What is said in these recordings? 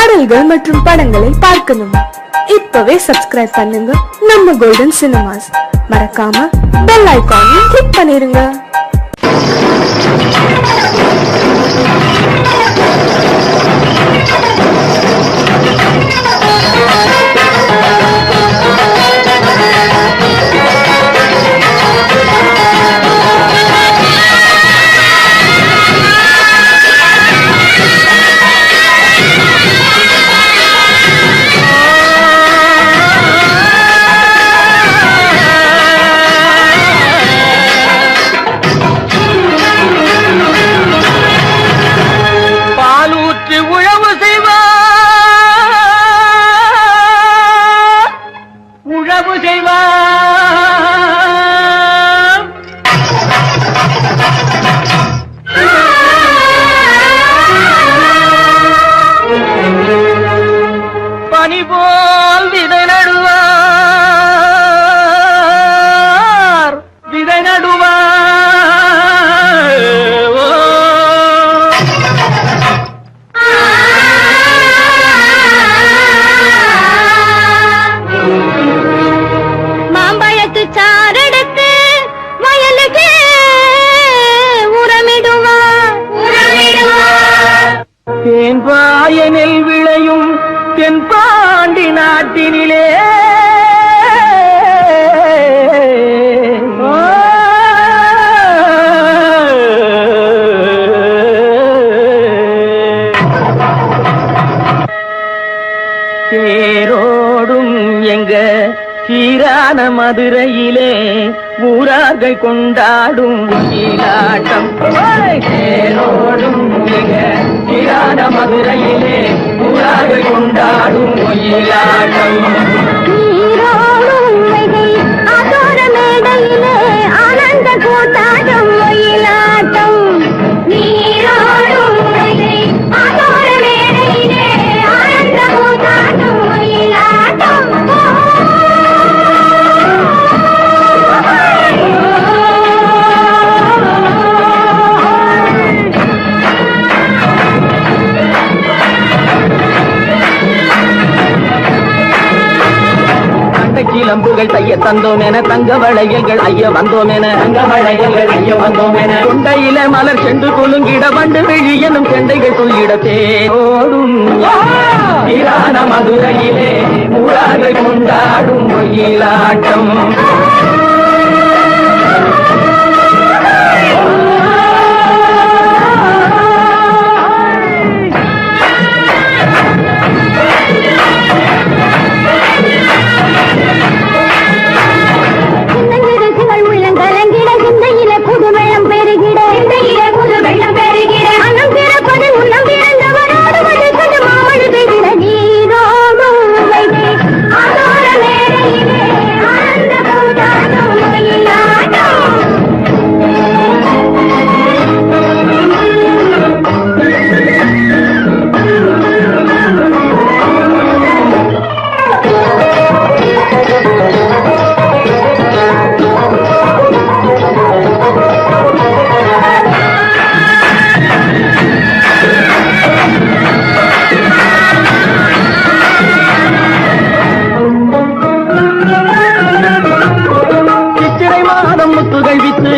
பாடல்கள் மற்றும் படங்களை பார்க்கணுமா? இப்பவே சப்ஸ்கிரைப் பண்ணுங்க நம்ம கோல்டன் சினிமாஸ். மறக்காம பெல் ஐகானையும் கிளிக் பண்ணிருங்க. தேன்பாயனில் விளையும் தென்பாண்டி நாட்டினிலே தேரோடும் எங்க சீரான மதுரையிலே ஊரார்கள் கொண்டாடும் ஒயிலாட்டம். தேரோடும் எங்க சீரான மதுரையிலே ஊரார்கள் கொண்டாடும் ஒயிலாட்டம். ஆனந்த கூத்தாட்டம் ஒயிலாட்டம். கிளம்புகள் தைய தந்தோம் என தங்க வளையல்கள் ஐய வந்தோம் என தங்க வளையல்கள் ஐய வந்தோம் என கொண்டையில மலர் சென்று கொள்ளுங்கிட வண்டு வெளி எனும் செண்டைகள் சொல்லிட தேரோடும் ஈரான மதுரையிலே ஊரார்கள் கொண்டாடும் ஒயிலாட்டம்.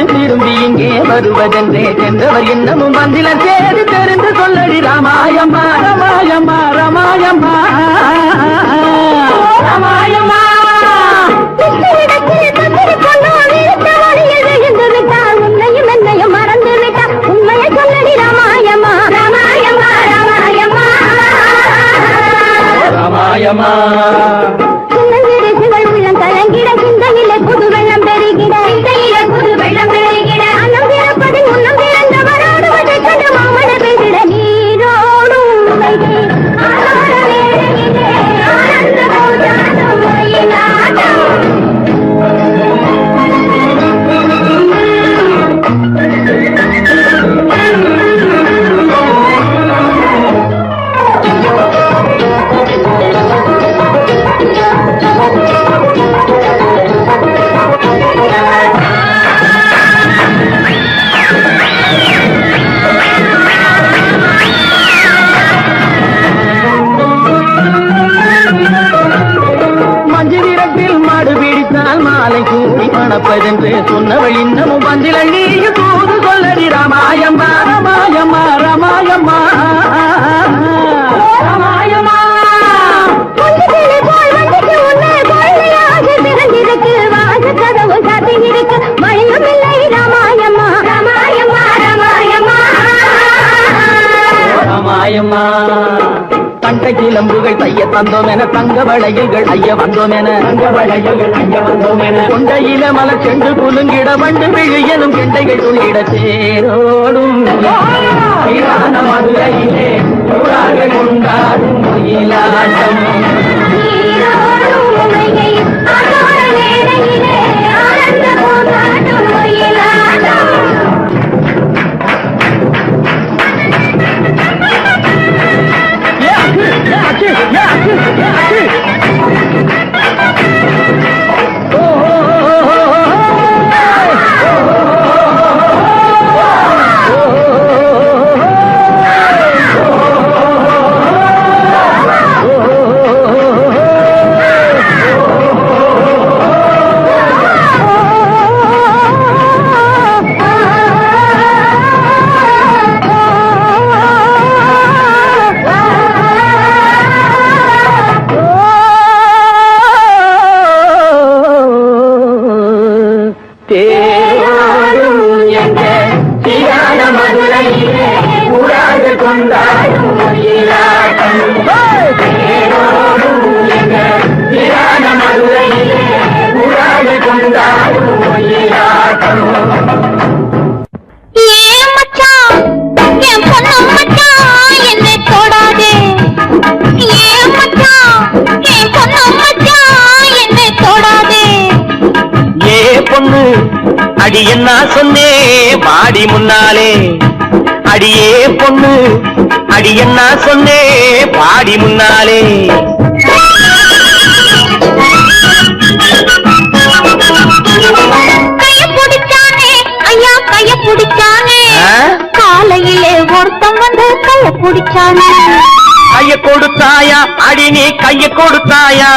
திரும்பி இங்கே வருவதென்றே சென்றவர் இன்னமும் வந்தில சேரி தெரிந்து சொல்லடி ராமாயம்மா ராமாயம்மா ராமாயம்மா ராமாயம்மா. உன்னையும் என்னையும் மறந்து விட்டார் உண்மையை சொல்லடி ராமாயம்மா ராமாயம்மா ராமாயம்மா ராமாயம்மா. உள்ளம் கலங்கிட சிந்தையிலே புது வெள்ளம் பெருகிட புது வெள்ளம் பெருகிட அன்னம் பிறப்பது முன்னம் பிறந்தவரோடு கண்ட மாமன பெருகிட நீரோடும் ஆனந்த போதாடும் ஒயிலாட்டம். காப்பதென்று சொன்னவள் இன்னமும் பந்திலள்ளி தூது சொல்லடி ராமாயம்மா ராமாயம்மா ராமாயம்மா ராமாயம்மா ராமாயம்மா கண்டை கிளம்புகள் தைய தந்தோம் என தங்க வளையல்கள் ஐய வந்தோம் என தங்க வளையல்கள் ஐய வந்தோம் என கொண்டையில மலர் சென்று குலுங்கிட வண்டு விழியனும் கெண்டைகள் துள்ளிட தேரோடும் மதுரையிலே கொண்டாடும் மயிலாட்டம் அடி என்ன சொன்னே வாடி முன்னாலே அடியே பொண்ணு அடி என்ன சொன்னே பாடி முன்னாலே கைய பிடிச்சானே ஐயா கைய பிடிச்சானே காலையிலே ஒருத்தம் வந்து கைய பிடிச்சானே கைய கொடுத்தாயா அடி நீ கைய கொடுத்தாயா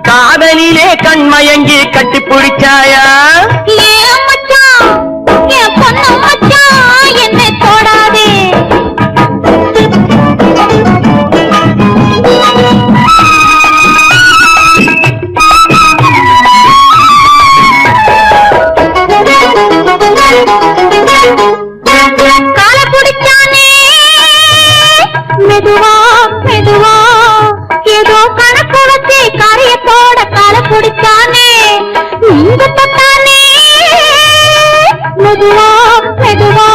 காதலிலே கண்மயங்கி கட்டி பிடிச்சாயா ஏன் மச்சான் என் பொண்ணு மச்சான் என்னை தொடாதே கால பிடிச்சானே மெதுவா மெதுவா ஏதோ கணக்கு வச்சு காரியத்தோட கால பிடிச்சானே நீங்க தொட்டானே மெதுவா மெதுவா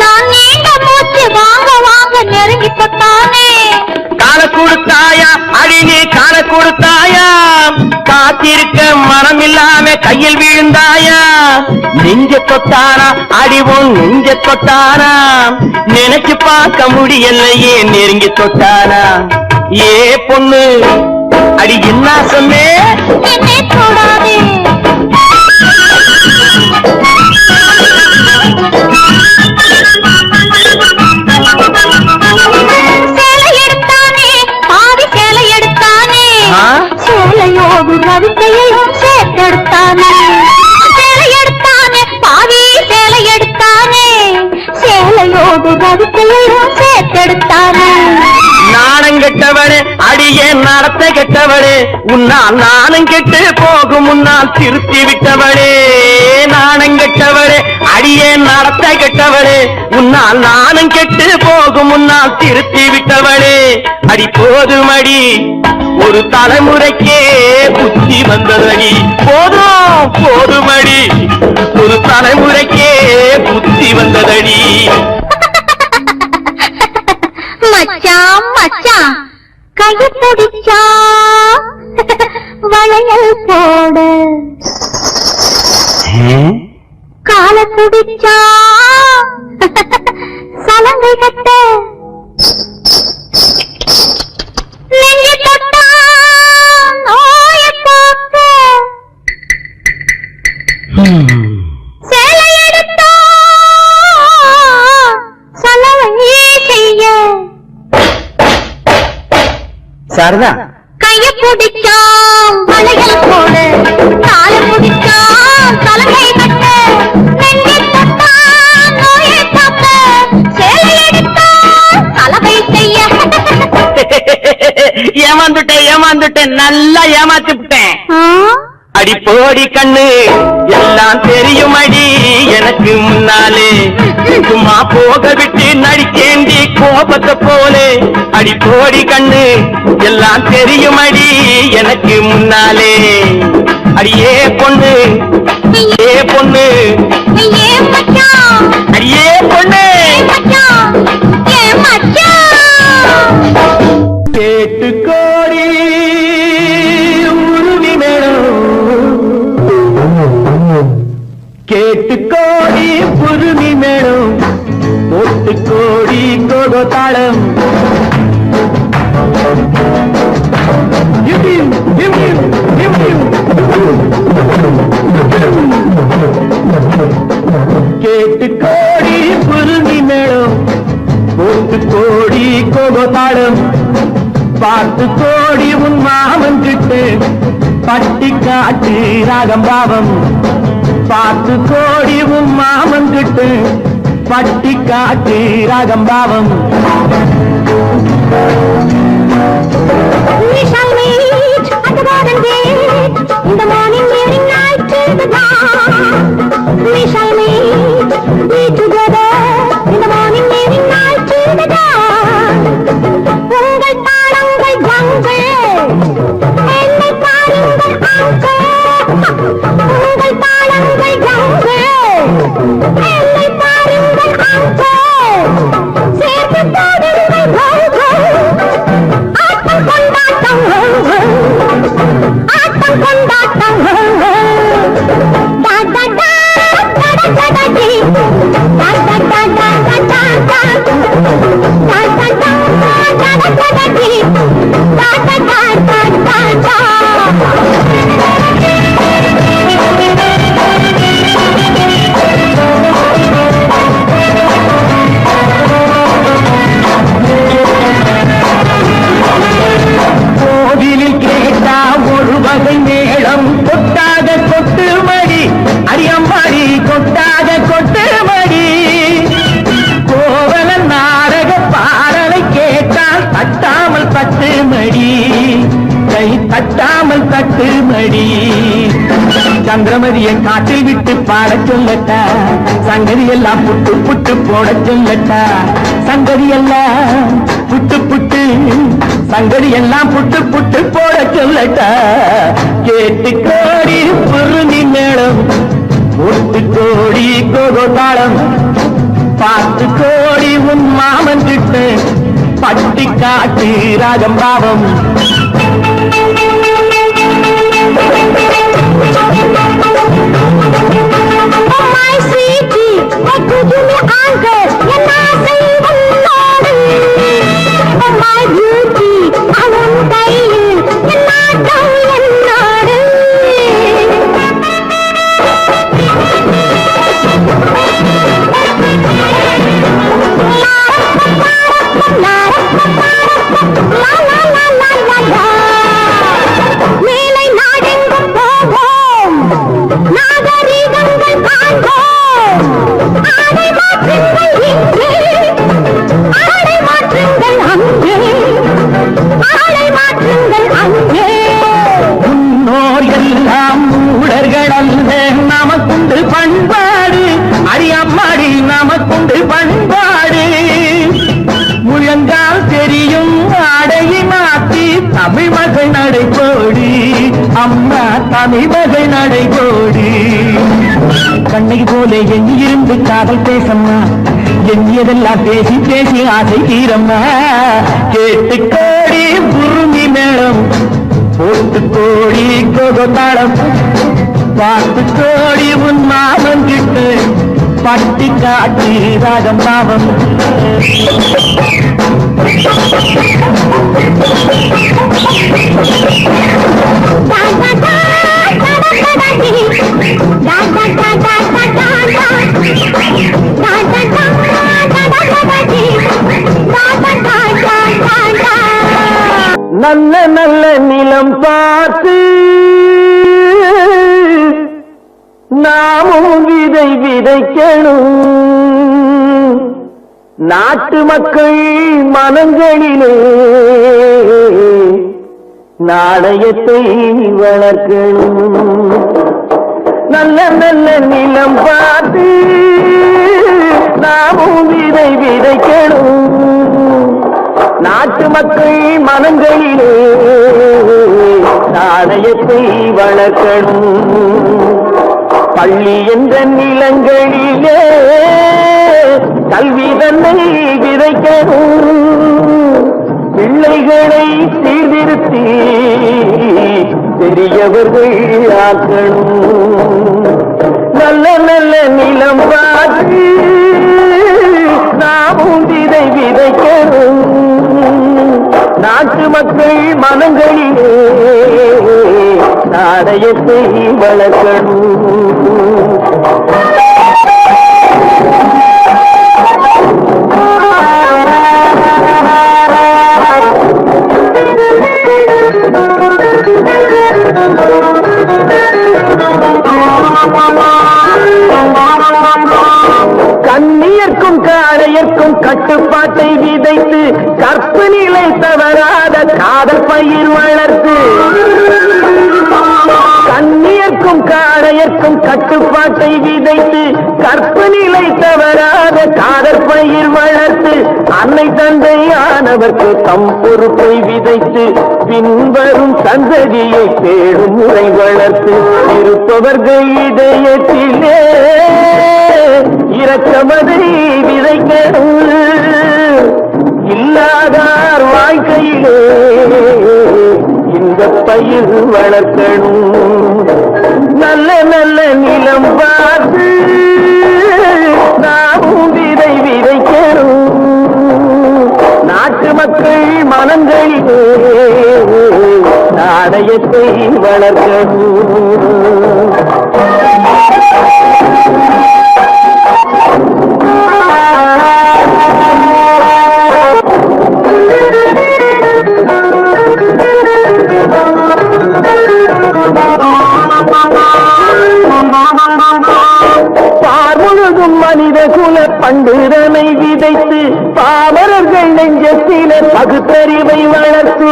நான் நீங்க மூச்சு வாங்க வாங்க நெருங்கி தொட்டானே கால கொடுத்தாயா அடி நீ கால கொடுத்தாயா காத்திருக்க மனம் இல்லாம கையில் விழுந்தாயா நெஞ்ச தொட்டானா அடிவோம் நெஞ்ச தொட்டானா நினைச்சு பார்க்க முடியலையே நெருங்கி தொட்டானா ஏ பொண்ணு அடி என்ன சொன்னே என்னை தொடாதே சேலை எடுத்தானே பாதி சேலை எடுத்தானே சேலையோடு ரவிக்கையையும் சேர்த்தெடுத்தானே சேலை எடுத்தானே பாதி சேலை எடுத்தானே சேலையோடு ரவிக்கையையும் சேர்த்தெடுத்தானே நாணம் கெட்டவளே அடியே நடத்த கெட்டவளே உன்னால் நாணம் கெட்டு போகும் முன்னால் திருத்தி விட்டவளே நாணம் கெட்டவளே அடியே நடத்த கெட்டவளே உன்னால் நாணம் கெட்டு போகும் முன்னால் திருத்தி விட்டவளே அடி போதுமடி ஒரு தலைமுறைக்கே புத்தி வந்ததடி போதும் போதுமடி ஒரு தலைமுறைக்கே புத்தி வந்ததடி மச்சான் மச்சான் கைய பிடிச்சா வளையல் போடு கால பிடிச்சா சலங்கை கட்ட நெஞ்சு தொட்டா நோய போக்க சேலை எடுத்தா சலவை செய்ய சாரதா கைய பிடிச்சா வளையல் போடு காலை பிடிச்சா தலையை கட்டு நெஞ்சை தொட்டா நோயை காக்க சேலை எடுத்தா சலவை செய்ய ஏமாந்துட்டேன் நல்லா ஏமாத்தி விட்டேன். அடி போடி கண்ணு எல்லாம் தெரியும் அடி எனக்கு முன்னாலே சும்மா போக விட்டு நடிக்கேண்டி கோபத்தை போலே. அடி போடி கண்ணு எல்லாம் தெரியும் அடி எனக்கு முன்னாலே. அடியே பொண்ணு ஏ பொண்ணு ஏ மச்சான் அடியே பொண்ணு மச்சான் ஏ மச்சான் கேட்டு கோடி உருவி மேளம் கேட்டு கோடி புருமி மேளம் போட்டு கோடி கோகோ தாளம். கேட்டு கோடி புருமி மேளம் போட்டு கோடி கோகோ தாளம். பார்த்து கோடி உன் மாமன் கிட்டு பட்டி காட்டு ராகம் பாவம். பார்த்து கோடி உன் மாமன் கிட்டு பட்டி காட்டு ராகம் பாவம். We shall meet at the garden gate in the morning, evening, night till the dawn. We shall be together in the morning, evening, night till the dawn. உங்கள் தாளங்கள் ஜங்கள் என்னை பாருங்கள் அங்கள். உங்கள் தாளங்கள் ஜங்கள் என்னை பாருங்கள் அங்கள். சேர்த்து போடுங்கள் கோல்கள். ஆட்டம் கொண்டாட்டம் ஆட்டம் கொண்டாட்டம் கோவிலில் கேட்டா ஒரு வகை மேளம் கொட்டாத கொட்டு மடி. அடியம்பாடி கொட்டாத கொட்டு மடி. கோவல நாடக பாடலை கேட்டால் தட்டாமல் தட்டு மடி. கை தட்டாமல் தட்டு மடி. சந்திரமதியை காட்டில் விட்டு பாட சொல்லட்டா. சங்கதி எல்லாம் புட்டு புட்டு போட சொல்லட்டா. சங்கதி எல்லாம் புட்டு புட்டு சங்கதி எல்லாம் புட்டு புட்டு போட சொல்லட்டா. கேட்டு கோடி புருமி மேளம் ஒட்டு கோடி கோகோ தாளம். பார்த்து கோடி உன் மாமன் கிட்ட பட்டி காட்டு ராகம் பாவம். Oh my sweetie, what could you me anchor? என் ஆசை உன்னோடு. Oh my beauty, அவன் கையில் என் நாட்டம் என்னோடு. மேலை நாடெங்கும் போவோம், நாகரீகங்கள் காண்போம். ஆடை மாற்றுங்கள் இங்கே, ஆடை மாற்றுங்கள் அங்கே, ஆடை மாற்றுங்கள் அங்கே. முன்னோர் எல்லாம் மூடர்கள் அல்ல, நமக்குண்டு பண்பாடு. அடியம்மாடி நமக்குண்டு பண்பாடு. முழங்கால் தெரியும் ஆடையை மாற்றி தமிழ் மகள் நடைபோடி. அம்மா தமிழ் மகள் நடைபோடி. கண்ணை போல எண்ணியிருந்து காதல் பேசம்மா. எண்ணியதெல்லாம் பேசி பேசி ஆசை தீரம்மா. கேட்டு கோடி புருமி மேளம் போட்டு கோடி கோகோ தாளம். பார்த்து கோடி உன் மாமன் கிட்டு பட்டி காட்டி ராகம் பாவம். நல்ல நல்ல நிலம் பார்த்து நாமும் விதை விதைக்கணும். நாட்டு மக்கள் மனங்களிலே நாணயத்தை வளர்க்கணும். நல்ல நல்ல நிலம் பார்த்து நாமும் விதை விதைக்கணும். நாட்டு மக்கள் மனங்களிலே நாணயத்தை வளர்க்கணும். பள்ளி என்ற நிலங்களிலே கல்வி தன்னை விதைக்கணும். பிள்ளைகளை சீர்திருத்தி பெரியவர்கள் ஆக்கணும். நல்ல நல்ல நிலம் பார்த்து நாமும் விதை விதைக்கணும். நாட்டு மக்கள் மனங்களிலே நாணயத்தை வளர்க்கணும். கண்ணியர்க்கும் காளையர்க்கும் கட்டுப்பாட்டை விதைத்து கற்பு நிலை தவறாத காதல் பயிர் வளர்த்து. கண்ணியர்க்கும் காளையர்க்கும் கட்டுப்பாட்டை விதைத்து கற்பு நிலை தவறாத காதல் பயிர் வளர்த்து. அன்னை தந்தையானவர்க்கு தம் பொறுப்பை விதைத்து பின்வரும் சந்ததியை தேடும் முறை வளர்த்து. இருப்பவர்கள் இதயத்திலே இரக்கமதை விதைக்கணும். இல்லாதார் வாழ்க்கையிலே இந்த பயிர் வளர்க்கணும். நல்ல நல்ல நிலம் பார்த்து நாமும் விதை விதைக்கணும். நாட்டு மக்கள் மனங்களிலே நாணயத்தை வளர்க்கணும். முழுதும் மனித குல பண்டுதனை விதைத்து பாமரர்கள் நெஞ்சத்தில பகுத்தறிவை வளர்த்து.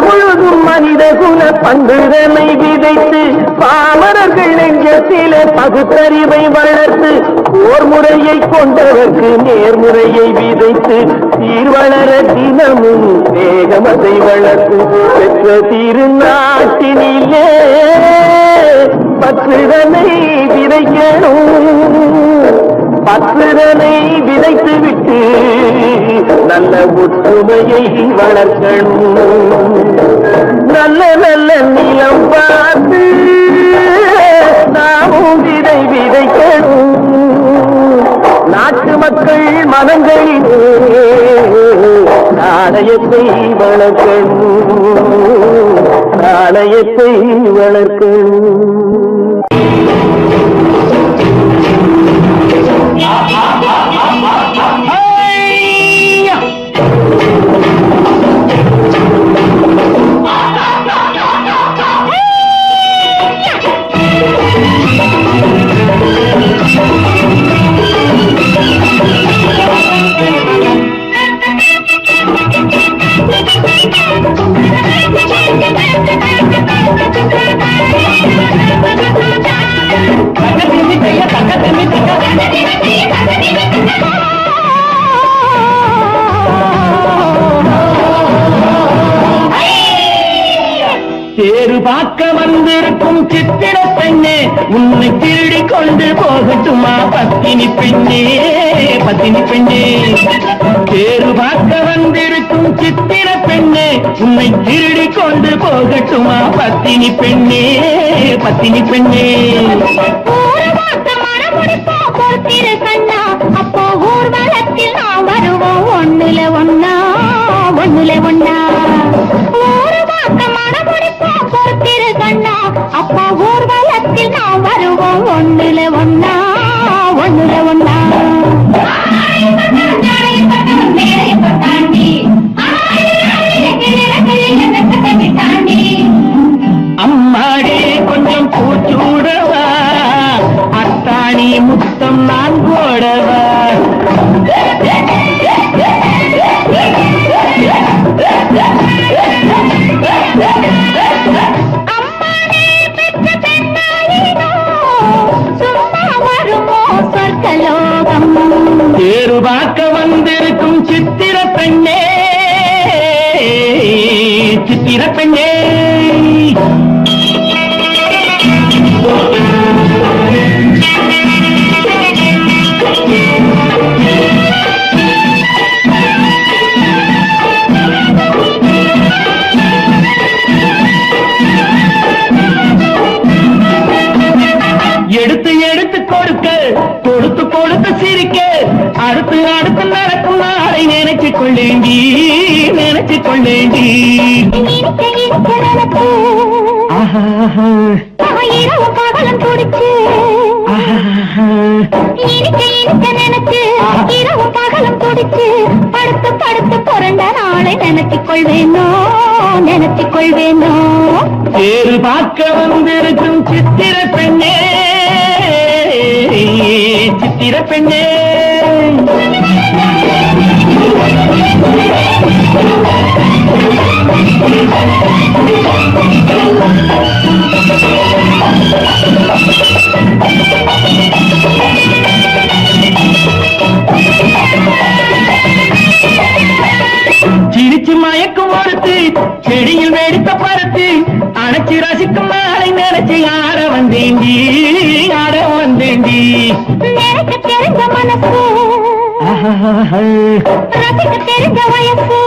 முழுதும் மனித குல பண்டுதனை விதைத்து பாமரர்கள் நெஞ்சத்தில பகுத்தறிவை வளர்த்து. ஓர் முறையை கொண்டவர்க்கு நேர்முறையை விதைத்து சீர்வளர தினமும் வேகமதை வளர்த்து. பெற்ற திருநாட்டினிலே பற்றுதனை விதைக்கணும். பற்றுதனை விதைத்து விட்டு நல்ல ஒற்றுமையை வளர்க்கணும். நல்ல நல்ல நிலம் பார்த்து நாமும் விதை விதைக்கணும். நாட்டு மக்கள் மனங்களிலே நாணயத்தை வளர்க்கணும். நாணயத்தை வளர்க்கணும். தேரு பார்க்க வந்திருக்கும் சித்திர பெண்ணே, உன்னை திருடி கொண்டு போகட்டுமா பத்தினி பெண்ணே, பத்தினி பெண்ணே. தேரு பார்க்க வந்திருக்கும் சித்திர பெண்ணே, உன்னை திருடி கொண்டு போகட்டுமா பத்தினி பெண்ணே, பத்தினி பெண்ணே. அப்போ ஊர்வலத்தில் நாம் வருவோம் ஒண்ணுல ஒன்னா, ஒண்ணுல ஒன்னா. அப்பா ஊர்வலத்தில் நாம் வருவோம் ஒண்ணுல ஒன்னா, ஒண்ணுல ஒன்னா. பெண்ணே சித்திர பெண்ணே எடுத்து எடுத்து கொடுக்க கொடுத்து கொடுத்து சிரிக்க அடுத்து அடுத்து நடக்கும் நாளை நினைச்சு கொள்ளேண்டி நினைச்சு கொள்ளேண்டி இரவு பகலும் துடிச்சு நினைச்சு இரவு பகலும் துடிச்சு படுத்து படுத்து புரண்ட நாளை நினைச்சுக் கொள்வேனோ நினைச்சுக் கொள்வேனோ தேறு பார்க்க வந்திருக்கும் சித்திர பெண்ணே சித்திர பெண்ணே சிரிச்சு மயக்கும் ஒருத்து செடியில் வெடித்த பருத்து அணைச்சி ரசிக்கும் நாளை நினைச்சு ஆட வந்தேண்டி ஆட வந்தேண்டி நினைக்க தெரிஞ்ச மனசு ரசிக்க தெரிஞ்ச வயசு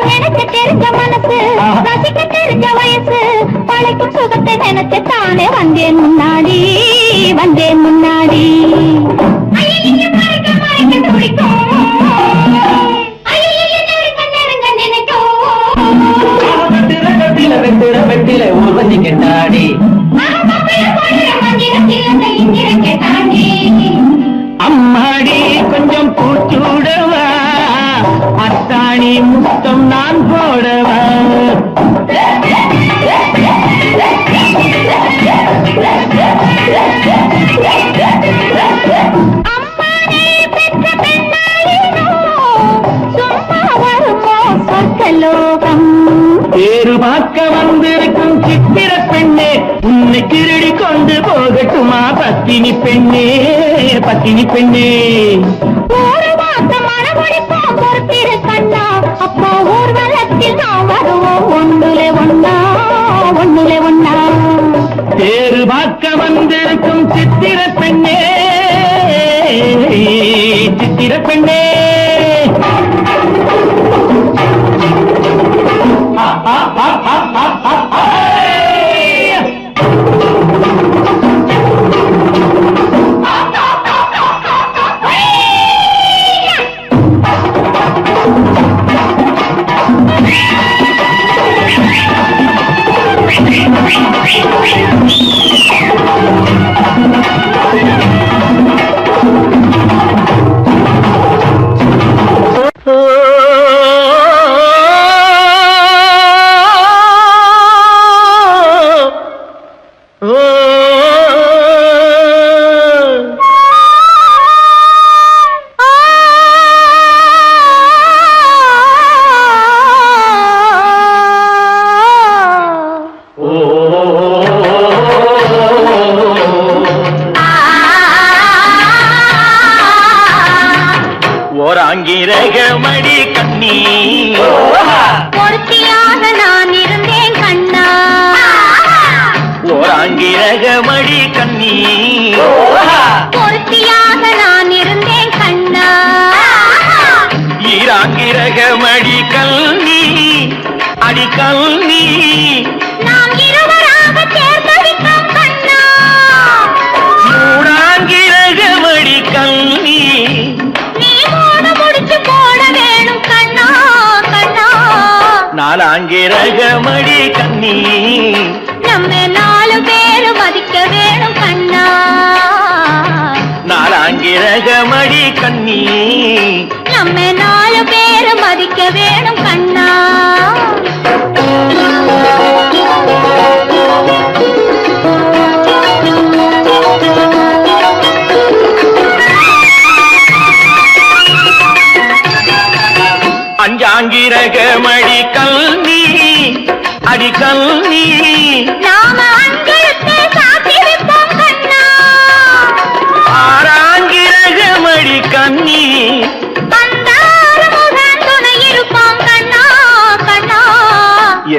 நினைக்க தெரிஞ்ச மனசு ரசிக்க தெரிஞ்ச வயசு பழைக்கும் சுகத்தை நினைச்சு தானே வந்தேன் முன்னாடி வந்தேன் முன்னாடி வெட்டில ஊர்வசி கெட்டாடி அம்மாடி கொஞ்சம் பூச்சூடவா அத்தாணி முத்தம் நான் போடவா தேறு பார்க்க வந்திருக்கும் சித்திர பெண்ணே உன்னை திருடி கொண்டு போகட்டுமா பத்தினி பெண்ணே பத்தினி பெண்ணே ஒரு மாசம் மனமொழிப்போம் பொறுத்திரு கண்ணா அப்போ ஊர்வலத்தில் நாம் வருவோம் ஒண்ணுலே ஒண்ணா ஒண்ணுலே ஒண்ணா தேறு பார்க்க வந்திருக்கும் சித்திர பெண்ணே சித்திர பெண்ணே ஓராங்கிரகமடி கண்ணி பொறுத்தியாக நான் இருந்தேன் கண்ணா ஓராங்கிரகமடி கண்ணி பொறுத்தியாக நான் இருந்தேன் கண்ணா ஈராங்கிரகமடி கல்வி அடி கல்வி நாம் இருவராக சேர்ந்தடித்தோம் கண்ணா மூடாங்கிரகமடி கல்வி நீ மூணு முடிச்சு போட வேணும் கண்ணா கண்ணா நாலாங்கிரகமடி கண்ணி நம்ம 4 பேரு மதிக்க வேணும் கண்ணா நாலாங்கிரகமடி கண்ணி நம்ம 4 பேரு மதிக்க வேணும் கண்ணா அஞ்சாங்கிரகமடி கல்வி அடி கல்வி நாம அஞ்செழுத்தை சாத்தி வைப்போம் கண்ணா ஆறாங்கிரகமடி கண்ணி அந்த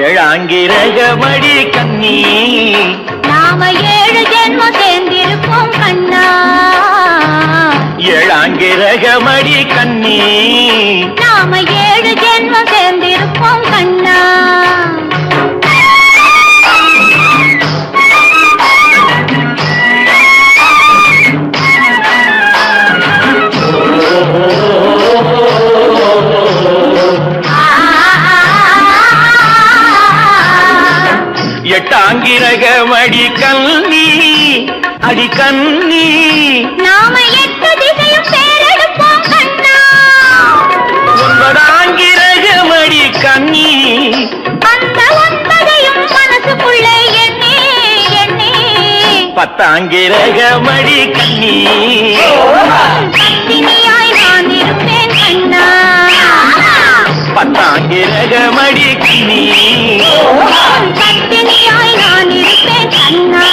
ஏழாங்கிரகமடி கண்ணி நாம 7 ஜென்மம் சேர்ந்திருப்போம் கண்ணா. ஏழாங்கிரகமடி கண்ணி நாம 7 ஜென்மம் சேர்ந்திருப்போம் கண்ணா. எட்டாங்கிரகமடி கண்ணி அடி கண்ணி நாம 8 திசையும் பேரெடுப்போம் கண்ணா. 9ஆங்கிரகமடி கண்ணி அந்த 9ஐயும் மனசுக்குள்ளே எண்ணி எண்ணி 10ஆங்கிரகமடி கண்ணி பத்தினியாய் நான் இருப்பேன் கண்ணா. 10ஆங்கிரகமடி கண்ணி பத்தினியாய் நான் இருப்பேன் கண்ணா.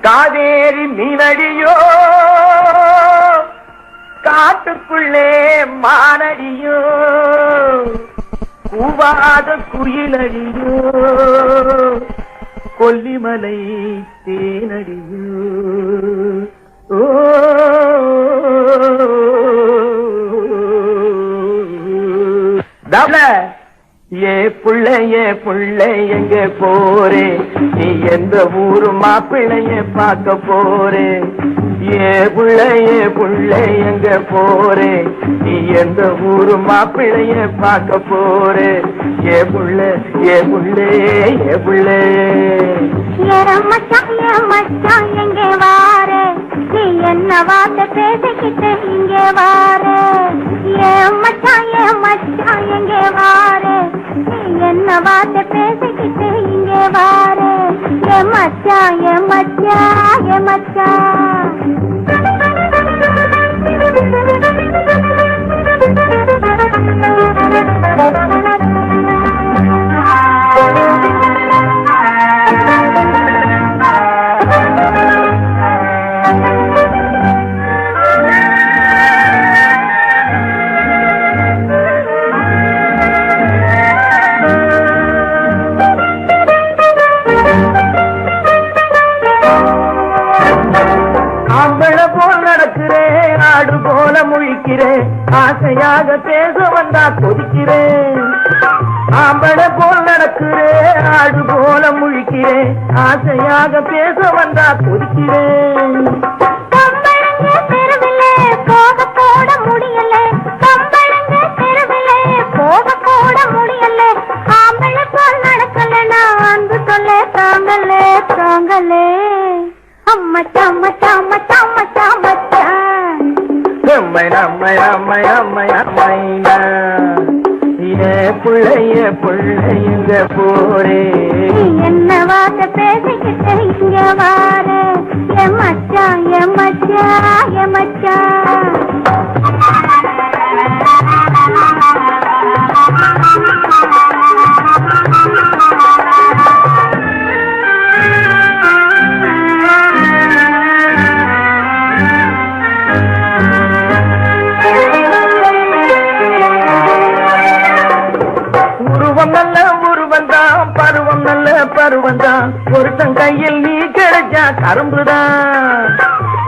காவேரி மீனடியோ காட்டுக்குள்ளே மானடியோ கூவாத குயிலடியோ கொல்லிமலை தேனடியோ ஓ தவள ஏ புள்ள எங்க போறே நீ எந்த ஊரு மாப்பிள்ளைய பார்க்க போறே ஏ புள்ள எங்க போறே நீ எந்த ஊரு மாப்பிள்ளைய பார்க்க போறே ஏ புள்ள மச்சான் எங்கே வாரே நீ என்ன வார்த்தை பேசிக்கிட்டு இங்கே வாரே மச்சான் எங்கே வாரே நீ என்ன வார்த்தை பேசிக்கிட்டு இங்கே வாரே மச்சான் ஆடு போல முழிக்கிறேன் ஆசையாக பேச வந்தா கொதிக்கிறேன் ஆம்பள போல் நடக்கிறேன் ஆடு போல முழிக்கிறேன் ஆசையாக பேச வந்தா கொதிக்கிறேன் போக போட முடியல கம்பளங்க தெருவிலே போக போட முடியல ஆம்பள போல் நடக்கல நான் அன்பு சொல்ல தாங்களே அம்மச்சான் புள்ளைங்க போரே என்ன வார்த்தை பேசிக்கிட்டு இங்க வாரே மச்சான் உருவம் நல்ல பருவந்தான் ஒருத்தன் கையில் நீ கிடைச்சா கரும்புதான்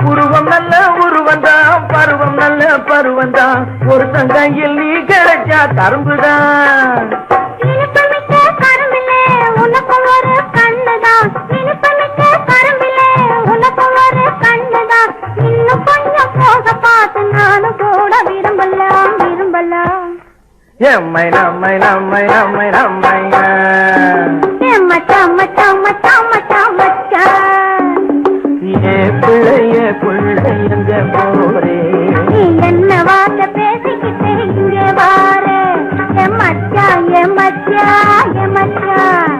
உருவம் நல்ல உருவந்தான் பருவம் நல்ல பருவந்தான் ஒருத்தன் கையில் நீ கிடைச்சா கரும்புதான் இனிப்புமிக்க கரும்பிலே உனக்கு ஒரு கண்ணுதான் இனிப்புமிக்க கரும்பிலே உனக்கு ஒரு கண்ணுதான் இன்னும் கொஞ்சம் போக பார்த்து நானும் கூட விரும்பலாம் விரும்பலாம் எம்மை நம்மை நம்மை நம்மை நம்மை மச்சான் மச்சான் மச்சான் மச்சான் மச்சான் ஏ பிள்ளைய பிள்ளை எங்க போரே நீ என்ன வார்த்தை பேசிக்கிட்டே இங்கே வாரே என் மச்சான் என் மச்சான் என் மச்சான்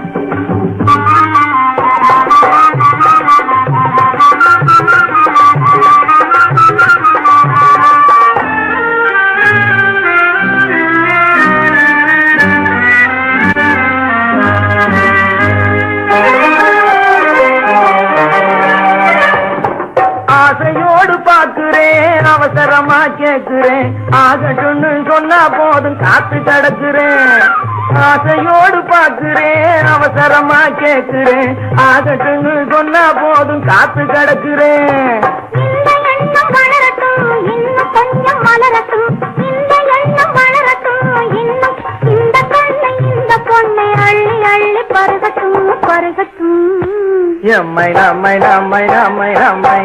ஆசையோடு பாக்குறேன் அவசரமா கேக்குறேன் ஆகட்டும்னு சொன்னா போதும் காத்து கிடக்குறேன் ஆசையோடு பாக்குறேன் அவசரமா கேக்குறேன் ஆகட்டும்னு சொன்னா போதும் காத்து கிடக்குறேன் இந்த எண்ணம் வளரட்டும் இன்னும் கொஞ்சம் வளரட்டும் இந்த எண்ணம் வளரட்டும் இன்னும் இந்த பொண்ணை அள்ளி அள்ளி பருகட்டும் பருகட்டும் எம்மை நம்மை நம்மை நம்மை நம்மை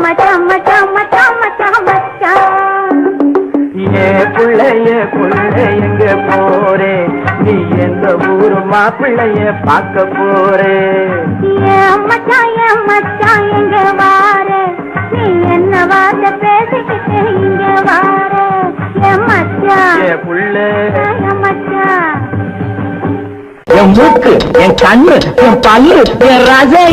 மச்சான் மச்சான் மச்சான் மச்சான் மச்சான் ஏ பிள்ளைய பிள்ளை எங்க போரே நீ எந்த ஊரு மாப்பிள்ளைய பார்க்க போறே என் மச்சான் எங்க வாரே நீ என்ன வார்த்தை பேசிக்கிட்டு இங்க வாரே என் மச்சான் ஏ புள்ளே என் மச்சான் என் மூக்கு என் கண்ணு என் பல்லு என் ரசை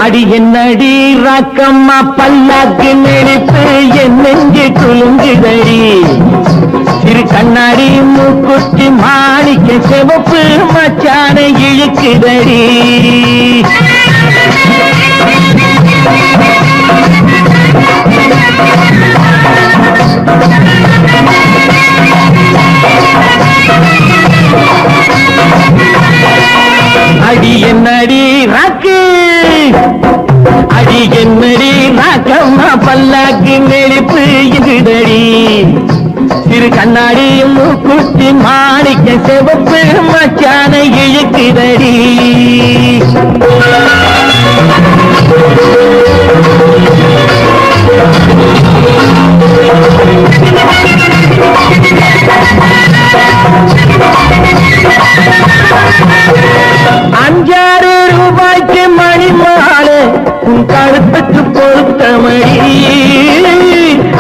அடி என்னடி ராக்கம்மா பல்லாக்கு நெளிப்பு என் நெஞ்சு குலுங்குதடி சிறு கண்ணாடி மூக்குத்தி மாணிக்க சிவப்பு மச்சான இழுக்குதடி அடி என்னடி ராக்கு அடி என்னடி ராக்கம்மா பல்லாக்கு நெளிப்பு இதுதடி சிறு கண்ணாடி மூக்குத்தி மாணிக்க சிவப்பு மச்சான இழுக்குதடி அஞ்சாறு ரூபாய்க்கு மணி மாலை உன் கழுத்துக்கு பொருத்தமடி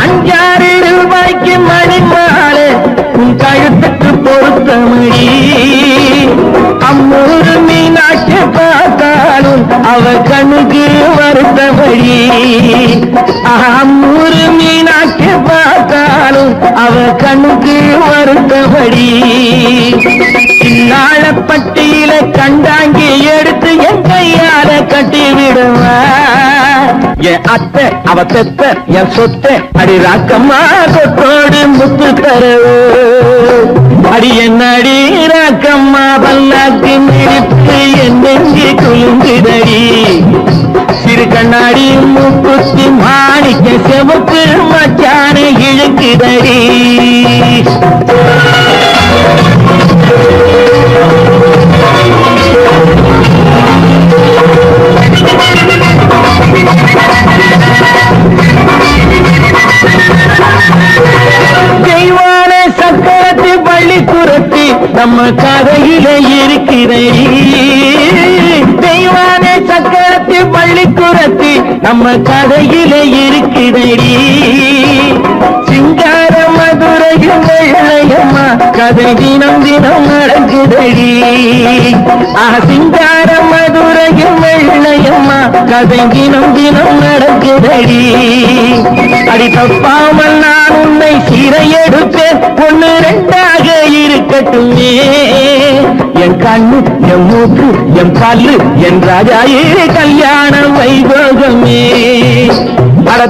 அஞ்சாறு ரூபாய்க்கு மணி மாலை உன் கழுத்துக்கு பொருத்தமடி அம்மூரு மீனாட்சி பார்த்தாலும் அவ கண்ணுக்கு வருத்தமடி அம்மூரு மீனாட்சி பார்த்தாலும் அவ கண்ணுக்கு வருத்தமடி சின்னாளப்பட்டியில கண்டாங்கி எடுத்து என் கையால கட்டி விடுவா என் அத்தை அவ பெத்த என் சொத்தை அடி ராக்கம்மா கொத்தோடு முத்து தரவு அடி என்னடி ராக்கம்மா பல்லாக்கு நிறுத்து என் நெஞ்சு குலுங்குதடி சிறு கண்ணாடி மூக்குத்தி மாணிக்க செவப்பு மச்சான இழுக்குதடி தெய்வான சக்கரத்து பள்ளி குரத்தி நம்ம கதையில இருக்கிறடி தெய்வான சக்கரத்து பள்ளி குரத்தி நம்ம கதையில இருக்கிறடி சிங்கார மதுரையும் வெள்ளையம்மா கதை தினம் தினம் நடக்குதடி சிங்கார மதுரையும் வெள்ளையம்மா கதை தினம் தினம் நடக்குதடி அடி தப்பாமல் நான் உன்னை சிறை எடுப்பேன் ஒண்ணு ரெண்டாக இருக்கட்டுமே என் கண்ணு என் மூக்கு என் பல்லு என் ராஜாயே கல்யாண வைபோகமே அட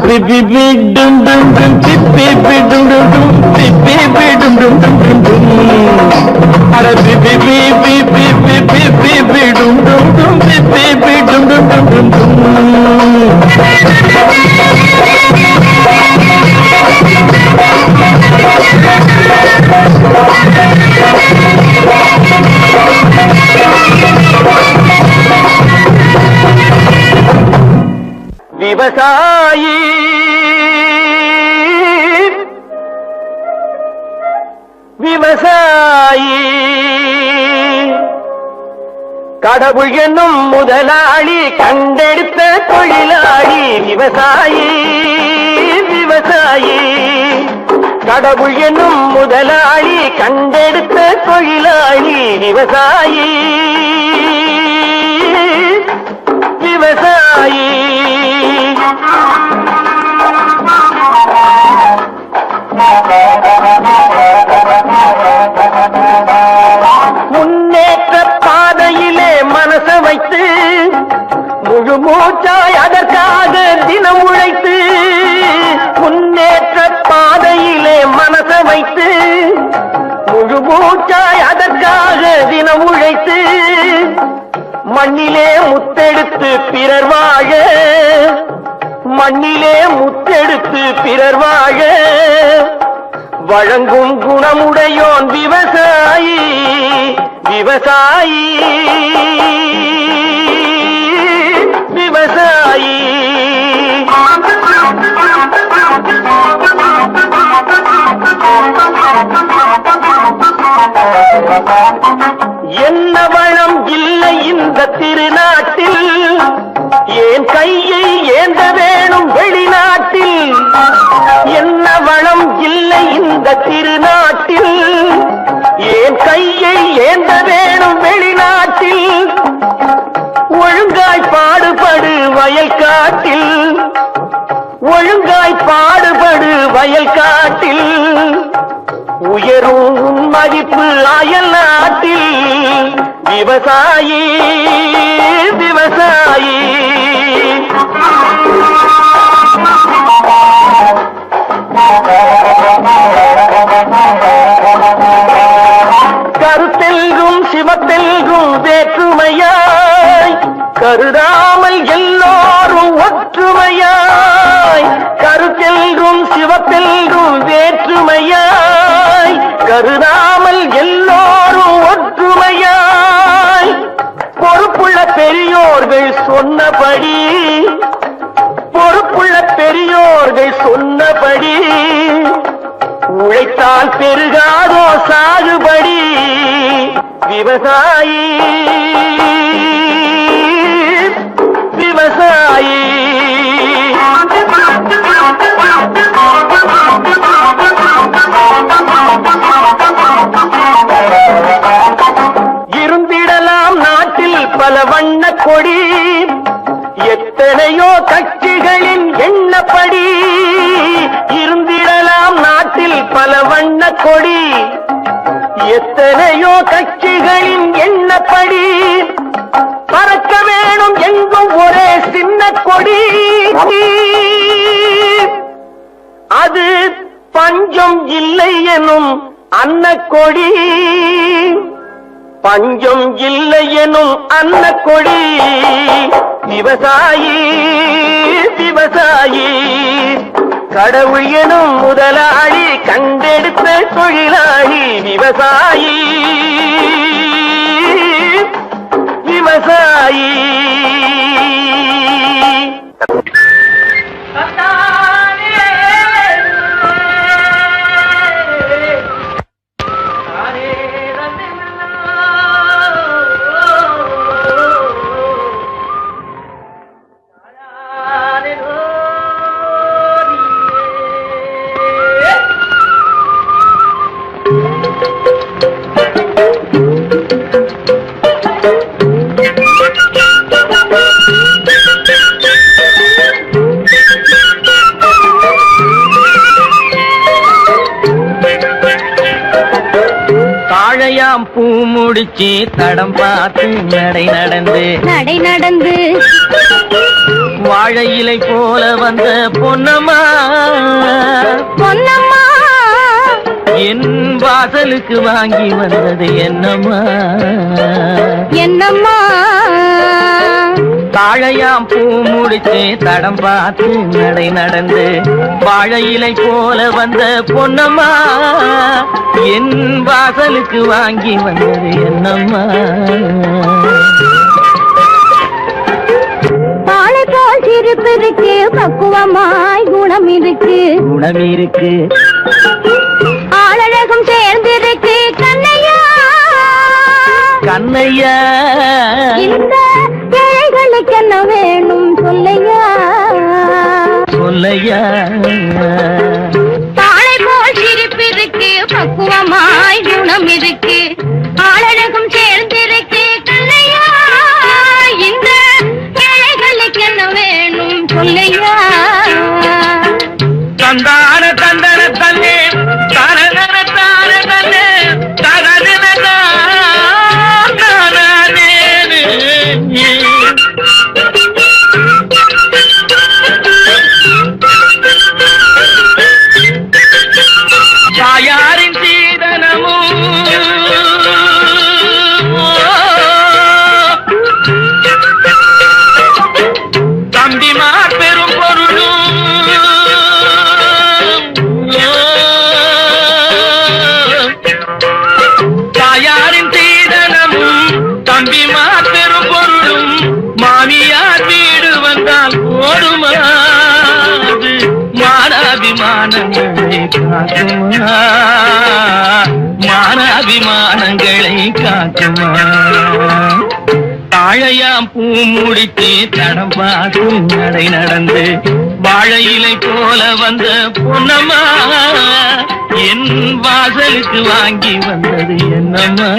விவசாயி விவசாயி கடவுள் என்னும் முதலாளி கண்டெடுத்த தொழிலாளி விவசாயி விவசாயி கடவுள் என்னும் முதலாளி கண்டெடுத்த தொழிலாளி விவசாயி விவசாயி முன்னேற்ற பாதையிலே மனச வைத்து முழு மூச்சாய் அதற்காக தினம் உழைத்து முன்னேற்ற பாதையிலே மனச வைத்து முழு மூச்சாய் அதற்காக தினம் உழைத்து மண்ணிலே முத்தெடுத்து பிறர் வாழ மண்ணிலே முத்தெடுத்து பிறர் வாழ வழங்கும் குணமுடையோன் விவசாயி விவசாயி விவசாயி என்ன வளம் இல்லை இந்த திருநாட்டில் ஏன் கையை ஏந்த வேணும் வெளிநாட்டில் என்ன வளம் இல்லை இந்த திருநாட்டில் ஏன் கையை ஏந்த வேணும் வெளிநாட்டில் ஒழுங்காய் பாடுபடு வயல் காட்டில் ஒழுங்காய் பாடுபடு வயல் காட்டில் உயரும் மதிப்பு அயல் நாட்டில் விவசாயி விவசாயி கருத்தெல்கும் சிவத்தெல்கும் வேற்றுமையாய் கருதாமல் எல்லோரும் ஒற்றுமையாய் கருத்தெல்கும் சிவத்தெல்கும் வேற்றுமையாய் கருதாமல் எல்லோரும் ஒற்றுமையாய் பொறுப்புள்ள பெரியோர்கள் சொன்னபடி பொறுப்புள்ள பெரியோர்கள் சொன்னபடி உழைத்தால் பெருகாதோ சாகுபடி விவசாயி விவசாயி இருந்திடலாம் நாட்டில் பல வண்ண கொடி எத்தனையோ கட்சிகளின் எண்ணப்படி இருந்திடலாம் நாட்டில் பல வண்ண கொடி எத்தனையோ கட்சிகளின் எண்ணப்படி பறக்க வேணும் எங்கும் ஒரே சின்ன கொடி அது பஞ்சம் இல்லை எனும் அன்னக்கொடி பஞ்சம் இல்லை எனும் அன்னக்கொடி விவசாயி விவசாயி கடவுள் எனும் முதலாளி கண்டெடுத்த தொழிலாளி விவசாயி விவசாயி தாழையாம் பூமு முடிச்சு தடம் பார்த்து நடை நடந்து வாழை இலை போல வந்த பொன்னம்மா என் வாசலுக்கு வாங்கி வந்தது என்னம்மா தாழையாம் பூ முடிச்சு தடம் பார்த்து நடை நடந்து வாழை இலை போல வந்த பொன்னம்மா என் வாசலுக்கு வாங்கி வந்தது என்னம்மா பாலை போல் சிரிப்பு இருக்கு பக்குவமாய் குணம் இருக்கு ஆளழகும் சேர்ந்திருக்கு கண்ணையா இந்த ஏழைகளுக்கு என்ன வேணும் சொல்லையா பாலை போல் சிரிப்பு இருக்கு பக்குவமாய் குணம் இருக்கு ஆளழகும் சேர்ந்திருக்கு கண்ணையா இந்த ஏழைகளுக்கு என்ன வேணும் சொல்லையா தந்தான தந்தன தன்னே தரதன தான தன்னே தரதன தானே தாயாரின் சீதனமும் தம்பிமார் பெரும் பொருளும் தாயாரின் சீதனமும் தம்பிமார் பெரும் பொருளும் மாமியார் வீடு வந்தால் போடுமாது மானாபிமானங்களை காக்குமா தாழையாம் பூ முடித்து தடம் பார்த்து நடை நடந்து வாழை இலை போல வந்த பொன்னம்மா என் வாசலுக்கு வாங்கி வந்தது என்னம்மா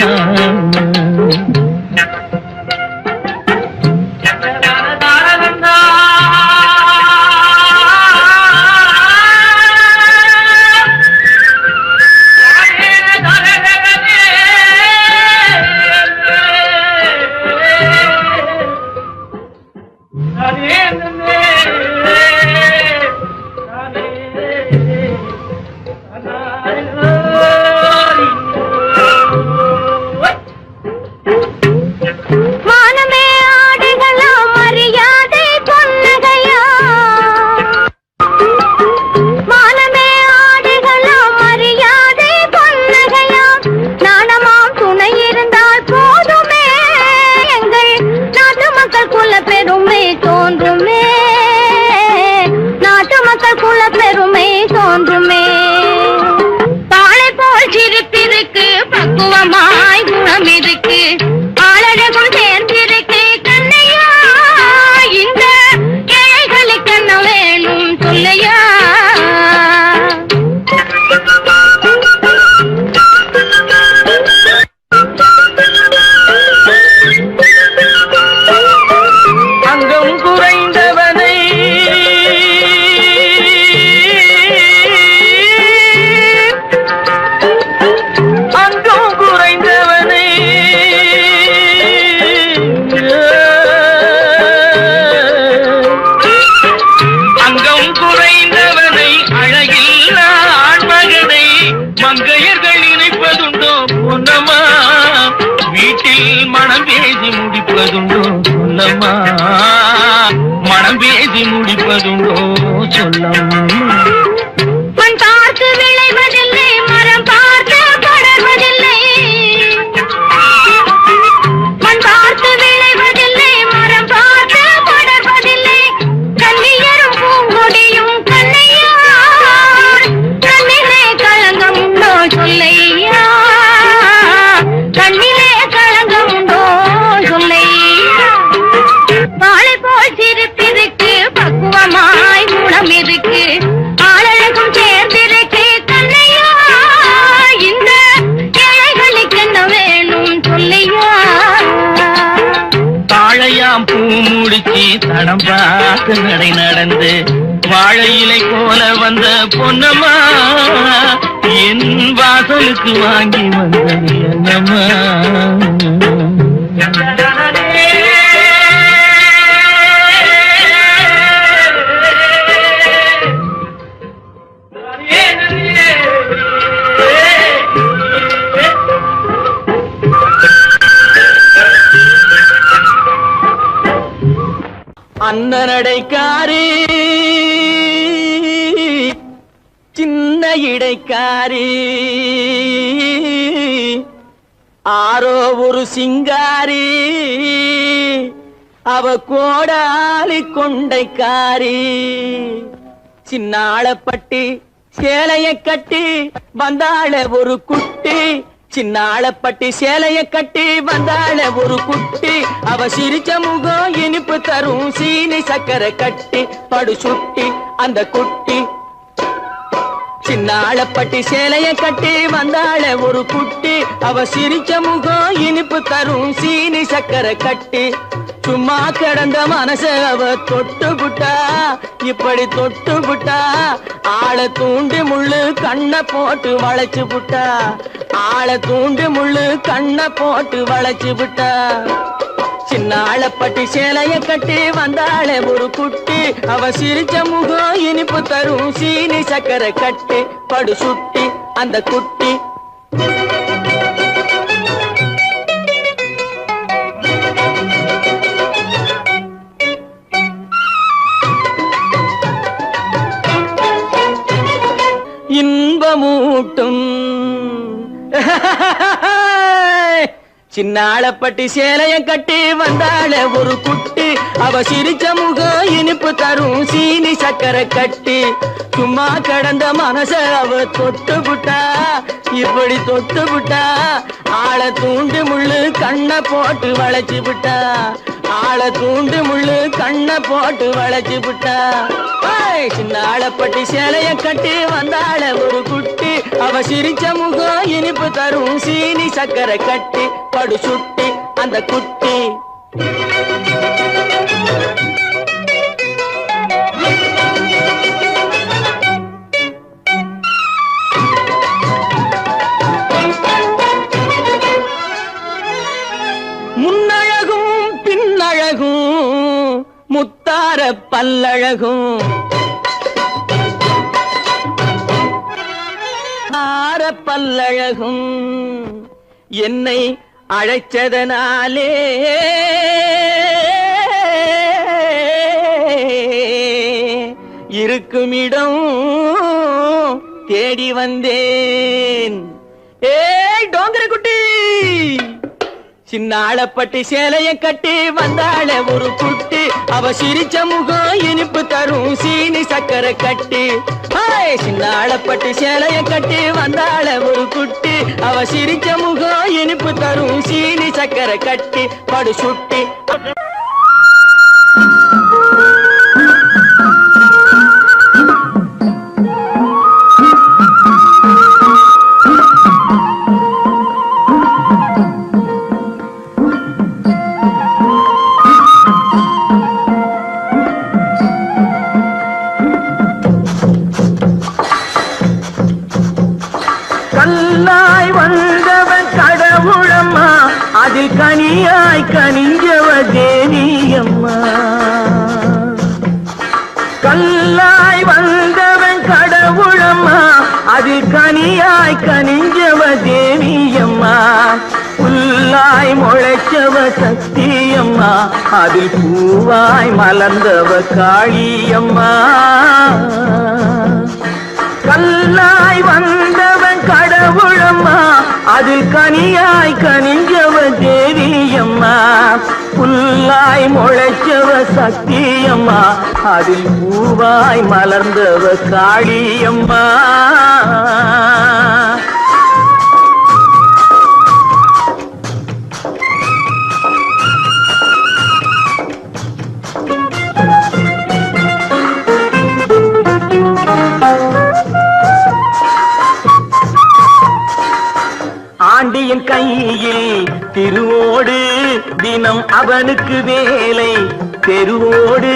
பக்குவமாய் குணம் இருக்கு ஆளழகும் சேர்ந்திருக்கு கண்ணையா இந்த ஏழைகளுக்கு என்ன வேணும் சொல்லையா அங்கம் குறைந்தவனை மங்கையர்கள் நினைப்பதுண்டோ பொன்னம்மா வீட்டில் மனம் பேசி முடிப்பதுண்டோ சொல்லம்மா மனம் பேசி முடிப்பதுண்டோ சொல்லம்மா மண் பார்த்து விளைவதில்லை மரம் பார்த்து படர்வதில்லை மண் பார்த்து விளைவதில்லை மரம் பார்த்து படர்வதில்லை கண்ணியரும் பூங்கொடியும் கண்ணையா கண்ணிலே களங்கம் உண்டோ சொல்லையா கண்ணிலே களங்கம் உண்டோ சொல்லையா வாழை போல் சிரிப்பிருக்கு பக்குவமாய் குணம் இருக்கு ஆளழகும் சேர்ந்திருக்கு கண்ணையா இந்த ஏழைகளுக்கு என்ன வேணும் சொல்லையா தாழையாம் பூ முடிச்சு தடம் பார்த்து நடை நடந்து வாழை இலை போல வந்த பொன்னம்மா என் வாசலுக்கு வாங்கி வந்த என்னம்மா அண்ணனடைக்காரி சின்ன இடைக்காரி ஆரோ ஒரு சிங்காரி அவ கோடாலி கொண்டைக்காரி சின்னாளப்பட்டி சேலைய கட்டி வந்தாள ஒரு குட்டி சின்னாளப்பட்டி சேலைய கட்டி வந்தாள ஒரு குட்டி அவ சிரிச்ச முகம் இனிப்பு தரும் சீனி சக்கரை கட்டி படு சுட்டி அந்த குட்டி சின்னாளப்பட்டி சேலைய கட்டி வந்தாள ஒரு குட்டி அவ சிரிச்ச முகம் இனிப்பு தரும் சீனி சக்கரை கட்டி சும்மா கிடந்த மனச அவ தொட்டு புட்டா இப்படி தொட்டு புட்டா ஆள தூண்டி முள்ளு கண்ணை போட்டு வளைச்சு புட்டா ஆள தூண்டி முள்ளு கண்ணை போட்டு வளைச்சு புட்டா சின்னாளப்பட்டி சேலைய கட்டி வந்தாளே ஒரு குட்டி அவ சிரிச்ச முகம் இனிப்பு தரும் சீனி சக்கரை கட்டி படு சுட்டி அந்த குட்டி இன்பமூட்டும் சின்னாளப்பட்டி சேலைய கட்டி வந்தாள ஒரு குட்டி அவ சிரிச்ச முகம் இனிப்பு தரும் சீனி சக்கரை கட்டி சும்மா கடந்த மனச அவ தொட்டு புட்டா இப்படி தொட்டு புட்டா ஆள தூண்டு முள்ளு கண்ணை போட்டு வளைச்சு புட்டா ஆள தூண்டு முள்ளு கண்ணை போட்டு வளைச்சு புட்டா சின்னாளப்பட்டி சேலைய கட்டி வந்தாள ஒரு குட்டி அவ சிரிச்ச முகம் இனிப்பு தரும் சீனி சக்கரை கட்டி படு சுட்டி அந்த குட்டி முன்னழகும் பின்னழகும் முத்தார பல்லழகும் பல்லழகும் என்னை அழைச்சதனாலே இருக்குமிடம் தேடி வந்தேன் ஏய் டோங்கர குட்டி சின்னாளப்பட்டி சேலைய கட்டி வந்தாள ஒரு குட்டி அவ சிரிச்ச முகம் இனிப்பு தரும் சீனி சக்கரை கட்டி சின்னாளப்பட்டி சேலைய கட்டி வந்தாள ஒரு குட்டி அவ சிரிச்ச முகம் இனிப்பு தரும் சீனி சக்கரை கட்டி படு சுட்டி கல்லாய் வந்தவன் கடவுளம்மா அதில் கனியாய் கனிஞ்சவ தேவியம்மா கல்லாய் வந்தவன் கடவுளம்மா அதில் கனியாய் கனிஞ்சவ தேவியம்மா புல்லாய் முளைச்சவ சக்தியம்மா அதில் பூவாய் மலர்ந்தவ காளியம்மா கல்லாய் வந்தவன் கடவுளம்மா அதில் கனியாய் கனிஞ்சவ தேவியம்மா புல்லாய் முளைச்சவ சக்தியம்மா அதில் பூவாய் மலர்ந்தவ காளியம்மா ஆண்டியின் கையில் திருவோடு தினம் அவனுக்கு வேலை தெருவோடு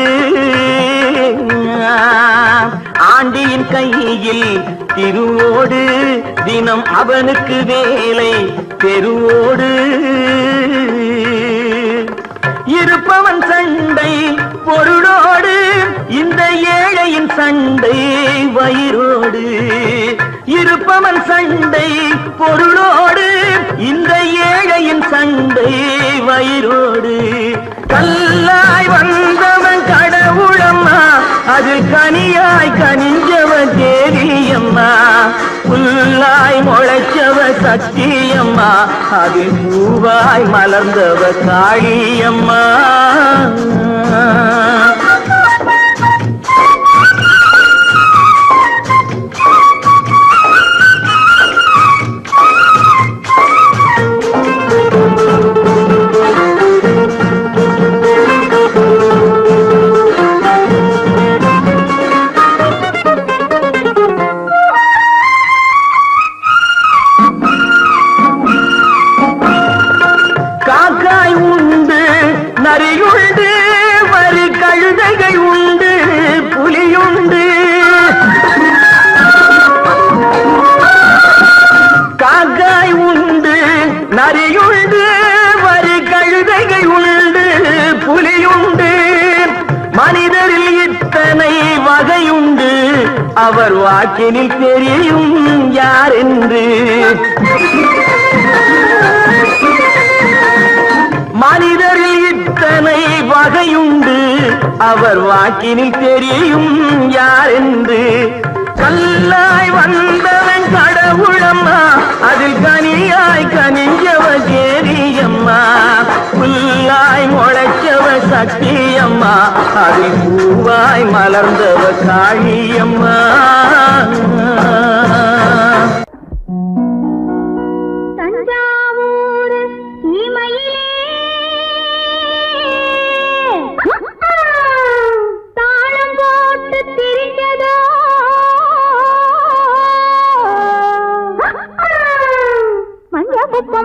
கையில் திருவோடு தினம் அவனுக்கு வேலை தெருவோடு இருப்பவன் சண்டை பொருளோடு இந்த ஏழையின் சண்டை வயிறோடு இருப்பவன் சண்டை பொருளோடு இந்த ஏழையின் சண்டை வயிறோடு கல்லாய் வந்தவன் கடவுளம்மா அது கனியாய் கனிஞ்சவன் தேவியம்மா புல்லாய் முளைச்சவ சக்தியம்மா அது பூவாய் மலர்ந்தவ காளியம்மா நரியுண்டு வரி கழுதைகள் உண்டு புலியுண்டு காக்காய் உண்டு நரியுண்டு வரி கழுதைகள் உண்டு புலியுண்டு மனிதரில் இத்தனை வகையுண்டு அவர் வாக்கினில் தெரியும் யார் என்று மனிதரில் இத்தனை வகையுண்டு அவர் வாக்கினில் தெரியும் யார் என்று கல்லாய் வந்தவன் கடவுளம்மா அதில் கனியாய் கனிஞ்சவ கேரியம்மா புல்லாய் முளைச்சவ சக்தியம்மா அதில் பூவாய் மலர்ந்தவ காளியம்மா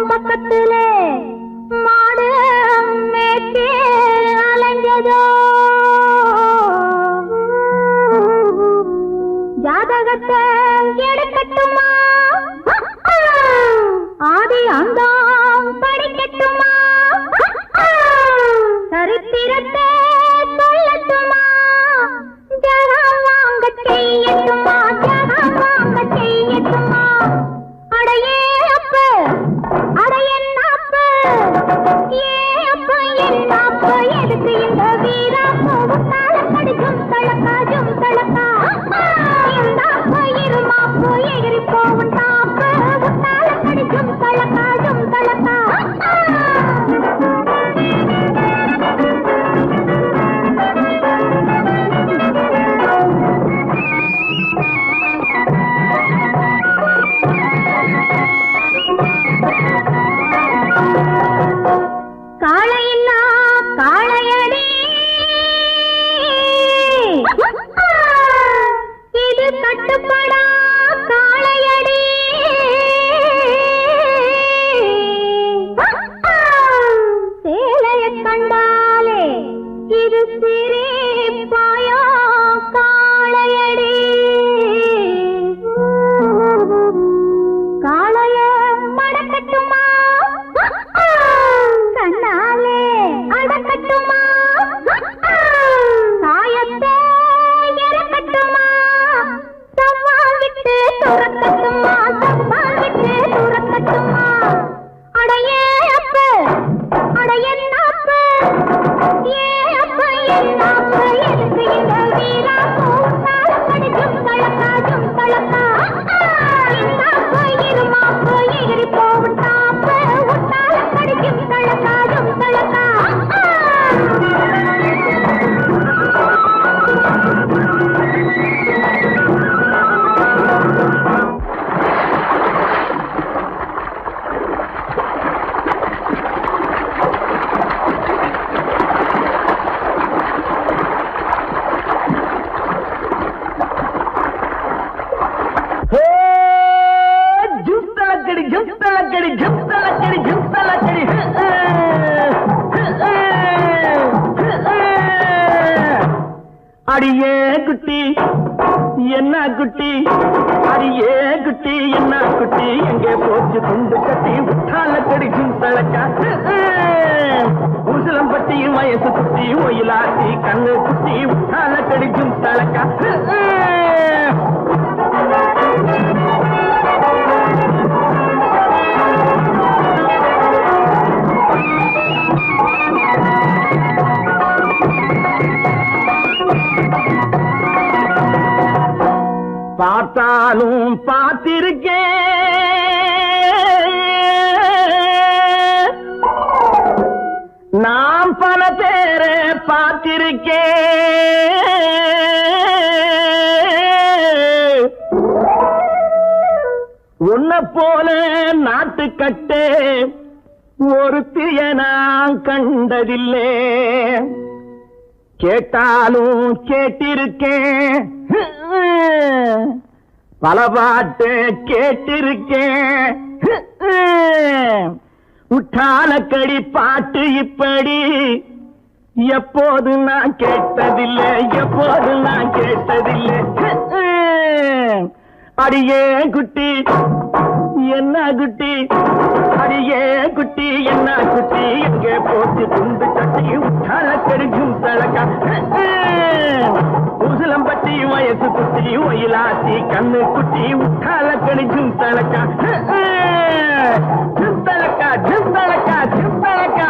பக்கத்திலே மாடு மேற்கே அலைஞ்சதோ ஜாதகத்தை எடுக்கட்டுமா ஆதி அந்தாம் படிக்கட்டுமா சரித்திரத்தை சொல்லட்டுமா ஜனம் வாங்க செய்யட்டுமா ஜனம் வாங்க செய்யட்டுமா அடையே அப்ப அடையன்னாப்பு ஏப்ப என்னாப்பு எதுக்கு இந்த வீராப்பு உத்தால கடிக்கும் தளக்காஜும் தளக்கா என்னாப்பு இருமாப்பு எகிரி போவும் தாப்பு உத்தால கடிக்கும் தளக்காஜும் தளக்கா காளையின்னா காளையடி இது கட்டுப்படா காளையடி சேலைய கண்டாலே இது சிரிப்பாயோ காளையடி காளைய மடக்கட்டுமா கண்ணாலே அடக்கட்டுமா சாயத்தை இறக்கட்டுமா சவால் விட்டு துறக்கட்டுமா சவால் விட்டு துறக்கட்டுமா அடையே அப்ப அடையன்னாப்பு ஏ அப்ப என்னாப்பு எதுக்கு இந்த வீராப்பு உத்தால கடிக்கும் தளக்காஜும் தளக்கா இன்னாப்பு இருமாப்பு எகிரி போவும் தாப்பு உத்தால கடிக்கும் தளக்காஜும் தளக்கா அடியே குட்டி என்ன குட்டி அரியே குட்டி என்ன குட்டி எங்கே போச்சு துண்டு கட்டி உற்றால கடிக்கும் தழக்கா உசிலம்பட்டியும் வயசு குட்டி ஒயிலாட்டி கண்ணு குட்டி உற்றால கடிக்கும் தழக்கா பார்த்தாலும் பார்த்திருக்கேன் நாம் பல பேரை பார்த்திருக்கேன் உன்னை போல நாட்டுக்கட்டே ஒருத்திய நான் கண்டதில்லை கேட்டாலும் கேட்டிருக்கேன் பல பாட்டு கேட்டிருக்கேன் உற்றாலக்கடி பாட்டு இப்படி எப்போது நான் கேட்டதில்லை எப்போது நான் கேட்டதில்லை அடியே குட்டி என்ன குட்டி அடியே குட்டி என்ன குட்டி எங்கே போச்சு துண்டு கட்டி உற்றால கடிக்கும் தழக்கா உசிலம்பட்டி வயசு குட்டி ஒயிலாட்டி கண்ணு குட்டி உற்றால கடிக்கும் தழக்கா சிந்தளக்கா சிந்தளக்கா சிந்தளக்கா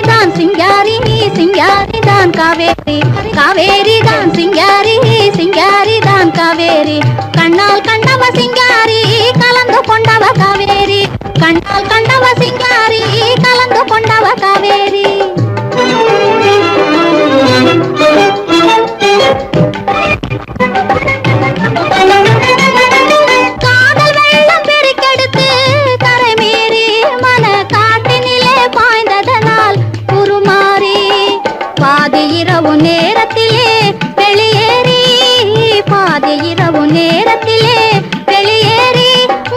தான் சிங்காரி சிங்காரி தான் காவேரி காவேரி தான் சிங்காரி சிங்காரி தான் காவேரி கண்ணால் கண்டவ சிங்காரி கலந்து கொண்டவ காவேரி கண்ணால் கண்டவ சிங்காரி கலந்து கொண்டவ காவேரி காதல் வெள்ளம் பெருக்கெடுத்து கரை மீறி மன காட்டினிலே பாய்ந்ததனால் உருமாறி பாதி இரவு நேரத்திலே வெளியேறி பாதி இரவு நேரத்திலே வெளியேறி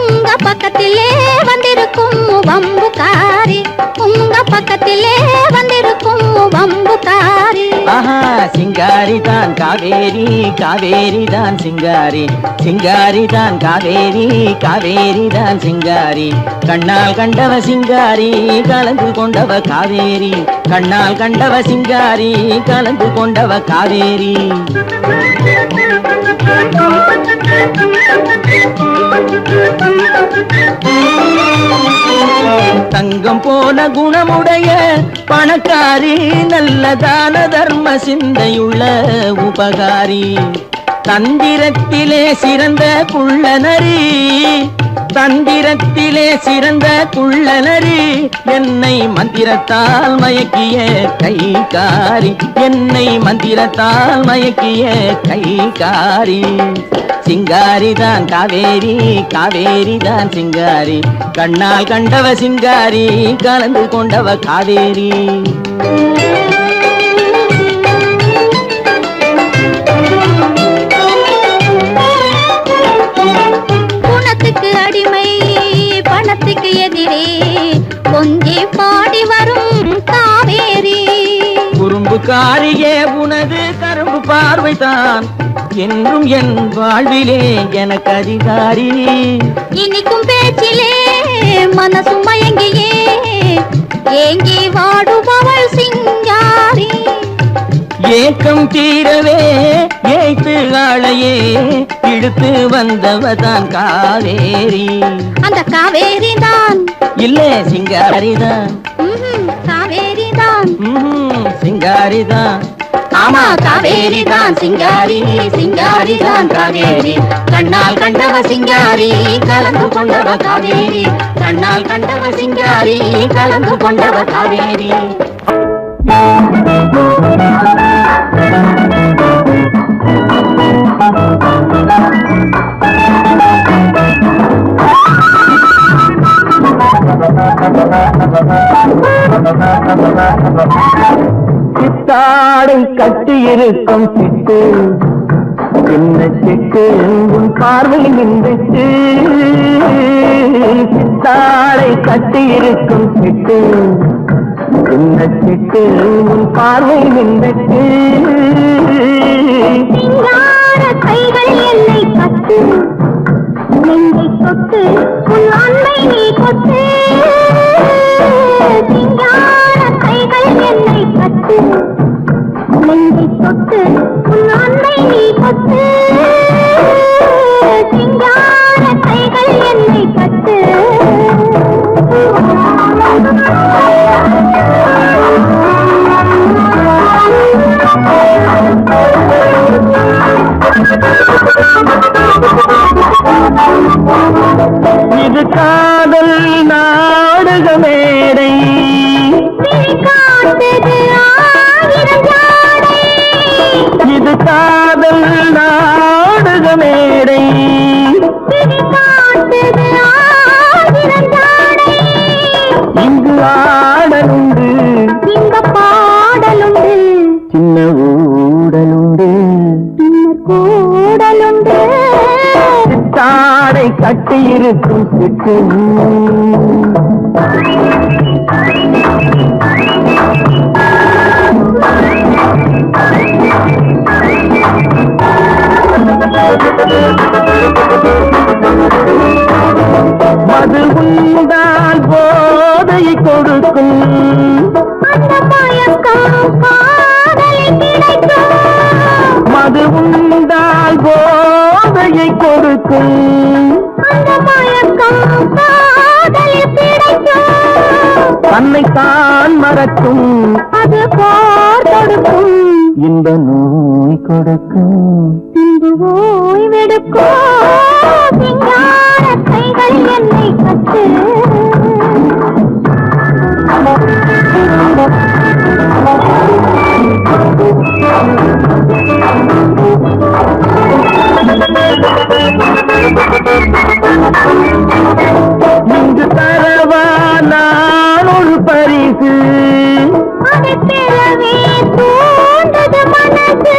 உங்க பக்கத்திலே வந்திருக்கும் வம்புக்காரி உங்க பக்கத்திலே வந்திருக்கும் வம்புக்காரி ஆஹா சிங்காரி தான் காவேரி காவேரி தான் சிங்காரி சிங்காரி தான் காவேரி காவேரி தான் சிங்காரி கண்ணால் கண்டவ சிங்காரி கலந்து கொண்டவ காவேரி கண்ணால் கண்டவ சிங்காரி கலந்து கொண்டவ காவேரி தங்கம் போல குணமுடைய பணக்காரி நல்ல தான தர்ம சிந்தையுள்ள உபகாரி தந்திரத்திலே சிறந்த குள்ளநரி தந்திரத்திலே சிறந்த குள்ளநரி என்னை மந்திரத்தால் மயக்கிய கைகாரி என்னை மந்திரத்தால் மயக்கிய கைகாரி சிங்காரி தான் காவேரி காவேரி தான் சிங்காரி கண்ணால் கண்டவ சிங்காரி கலந்து கொண்டவ காவேரி குணத்துக்கு அடிமை பணத்துக்கு எதிரே கொஞ்சி பாடி வரும் காவேரி குறும்புக்காரியே உனது கரும்பு பார்வைதான் என்றும் என் வாழ்விலே எனக்கு அதிகாரி இனிக்கும் பேச்சிலே மனசு மயங்கியே ஏங்கி வாடுபவள் சிங்காரி ஏக்கம் தீரவே ஏய்த்து ஆளையே இழுத்து வந்தவதான் காவேரி அந்த காவேரி தான் இல்ல சிங்காரிதான் காவேரி தான் சிங்காரிதான் ஆமா காவேரி தான் சிங்காரி சிங்காரி தான் காவேரி கண்ணால் கண்டவ சிங்காரி கலந்து கொண்டவ காவேரி கண்ணால் கண்டவ சிங்காரி கலந்து கொண்டவ காவேரி சித்தாடை கட்டி இருக்கும் சிட்டு சின்ன சிட்டு உன் பார்வை நின்றுட்டு சித்தாடை கட்டி இருக்கும் சிட்டு சின்னச்சிட்டு உன் பார்வை நின்றுட்டு சிங்கார கைகள் என்னை கட்டு நெஞ்சை தொட்டு உன் அன்பை நீ கொட்டு சிங்கார கைகள் என்னை கட்டு நெஞ்சை தொட்டு உன் அன்பை நீ கொட்டு சிங்கார கைகள் என்னை கட்டு இது காதல் நாடக மேடை இது காதல் நாடக மேடை இங்கு ஆடலுண்டு இங்க பாடலுண்டு சின்ன ஊடலுண்டு சின்ன கூடலுண்டு சித்தாடை கட்டியிருக்கும் சிட்டு மது உண்டால் போதையை கொடுக்கும் அந்த மயக்கம் காதலில் கிடைக்கும் மது உண்டால் போதையை கொடுக்கும் அந்த மயக்கம் காதலில் கிடைக்கும் தன்னை தான் மறக்கும் அது போர் கொடுக்கும் இந்த நோய் கொடுக்கும் பின்பு ஓய்வெடுக்கும் சிங்கார கைகள் என்னை கட்டு இங்கு தரவா நான் ஒரு பரிசு அதை பெறவே தூண்டது மனசு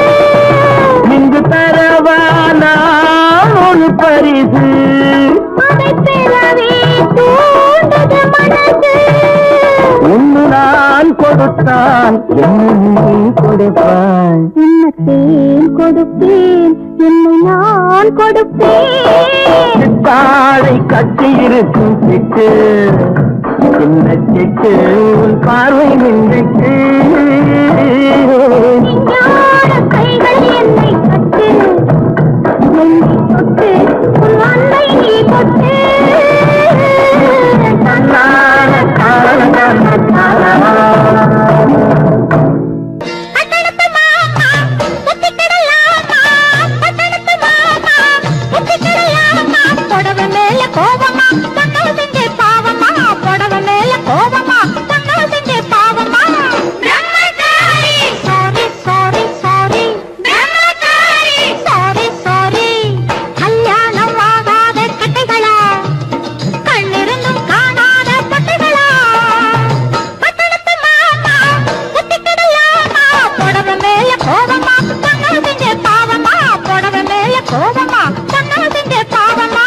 இங்கு தரவா நான் ஒரு பரிசு அதை பெறவே தூண்டது மனசு ஒன்று நான் கொடுத்தான் என்ன நீ கொடுப்பாய் என்னத்தேன் கொடுப்பேன் என்னை நான் கொடுப்பேன் சித்தாடை கட்டியிருக்கும் சிட்டு சின்ன சிட்டு உன் பார்வை நின்றுட்டு சிங்கார கைகள் என்னை கட்டு நெஞ்சை தொட்டு உன் அன்பை நீ கொட்டு தன்னான காரண பட்டணத்து மாமா புத்திக்கிடலாமா பட்டணத்து மாமா புத்திக்கிடலாமா புடவை மேல கோபமா தன்னோ செஞ்சே பாவமா புடவை மேல கோபமா தன்னோ செஞ்சே பாவமா பிரம்மச்சாரி சாரி சாரி சாரி பிரம்மச்சாரி சாரி சாரி கல்யாணம் ஆகாத கட்டைகளா கண்ணிருந்தும் காணாத பட்டைகளா பட்டணத்து மாமா புத்திக்கிடலாமா புடவை மேல கோபமா தன்னோ செஞ்சே பாவமா புடவை மேல கோபமா தன்னோ செஞ்சே பாவமா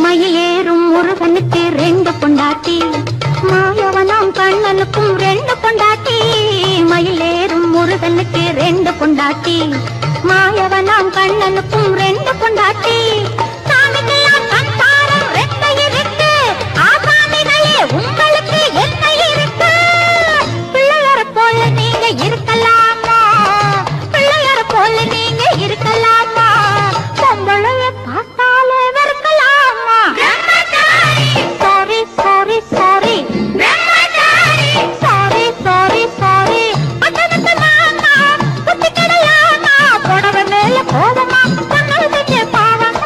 மயிலேறும் முருகனுக்கு ரெண்டு பொண்டாட்டி மாயவனாம் கண்ணனுக்கும் ரெண்டு பொண்டாட்டி மயிலேறும் முருகனுக்கு ரெண்டு பொண்டாட்டி மாயவனாம் கண்ணனுக்கும் ரெண்டு பொண்டாட்டி சாமிக்கெல்லாம் சம்சாரம் ரெண்டு இருக்கு ஆசாமிகளே உங்களுக்கு என்ன இருக்கு பிள்ளையார போல நீங்க இருக்கலாமா பிள்ளையார போல நீங்க இருக்கலாமா பொம்பளைய பார்த்தாலே வெறுக்கலாமா sorry sorry sorry sorry sorry sorry பட்டணத்து மாமா புத்திக்கிடலாமா புடவை மேல கோபமா தன்னோட செஞ்ச பாவமா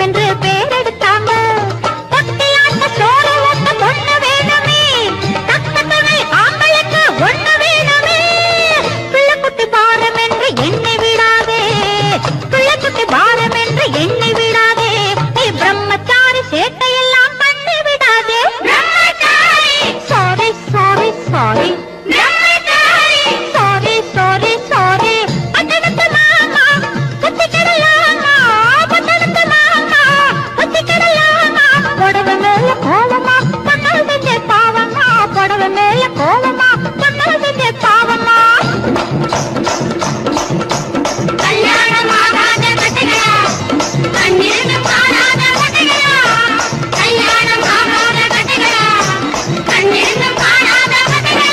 என்று பேரெடுத்தாங்க. தொட்டியாட்ட சோறு ஊட்ட பொண்ணு வேணுமே, தக்க துணை ஆம்பளுக்கு ஒண்ணு வேணுமே. பிள்ளைக்குட்டி பாரம் என்று எண்ணி விடாதே, பிள்ளைக்குட்டி பாரம் என்று எண்ணி விடாதே. நீ பிரம்மச்சாரி சேட்டையெல்லாம் பண்ணி விடாதே. Sorry sorry sorry sorry sorry sorry. பட்டணத்து மாமா பத்திக்கிடலாமா, பட்டணத்து மாமா பத்திக்கிடலாமா. புடவை மேல கோவமா பொண்ணு செஞ்ச பாவமா, புடவை மேல கோவமா பொண்ணு செஞ்ச பாவமா. கல்யாணம் ஆகாத கட்டுகளா, கண்ணிருந்து பாராத கட்டுகளா, கல்யாணம் ஆகாத கட்டுகளா, கண்ணிருந்து பாராத கட்டுகளா.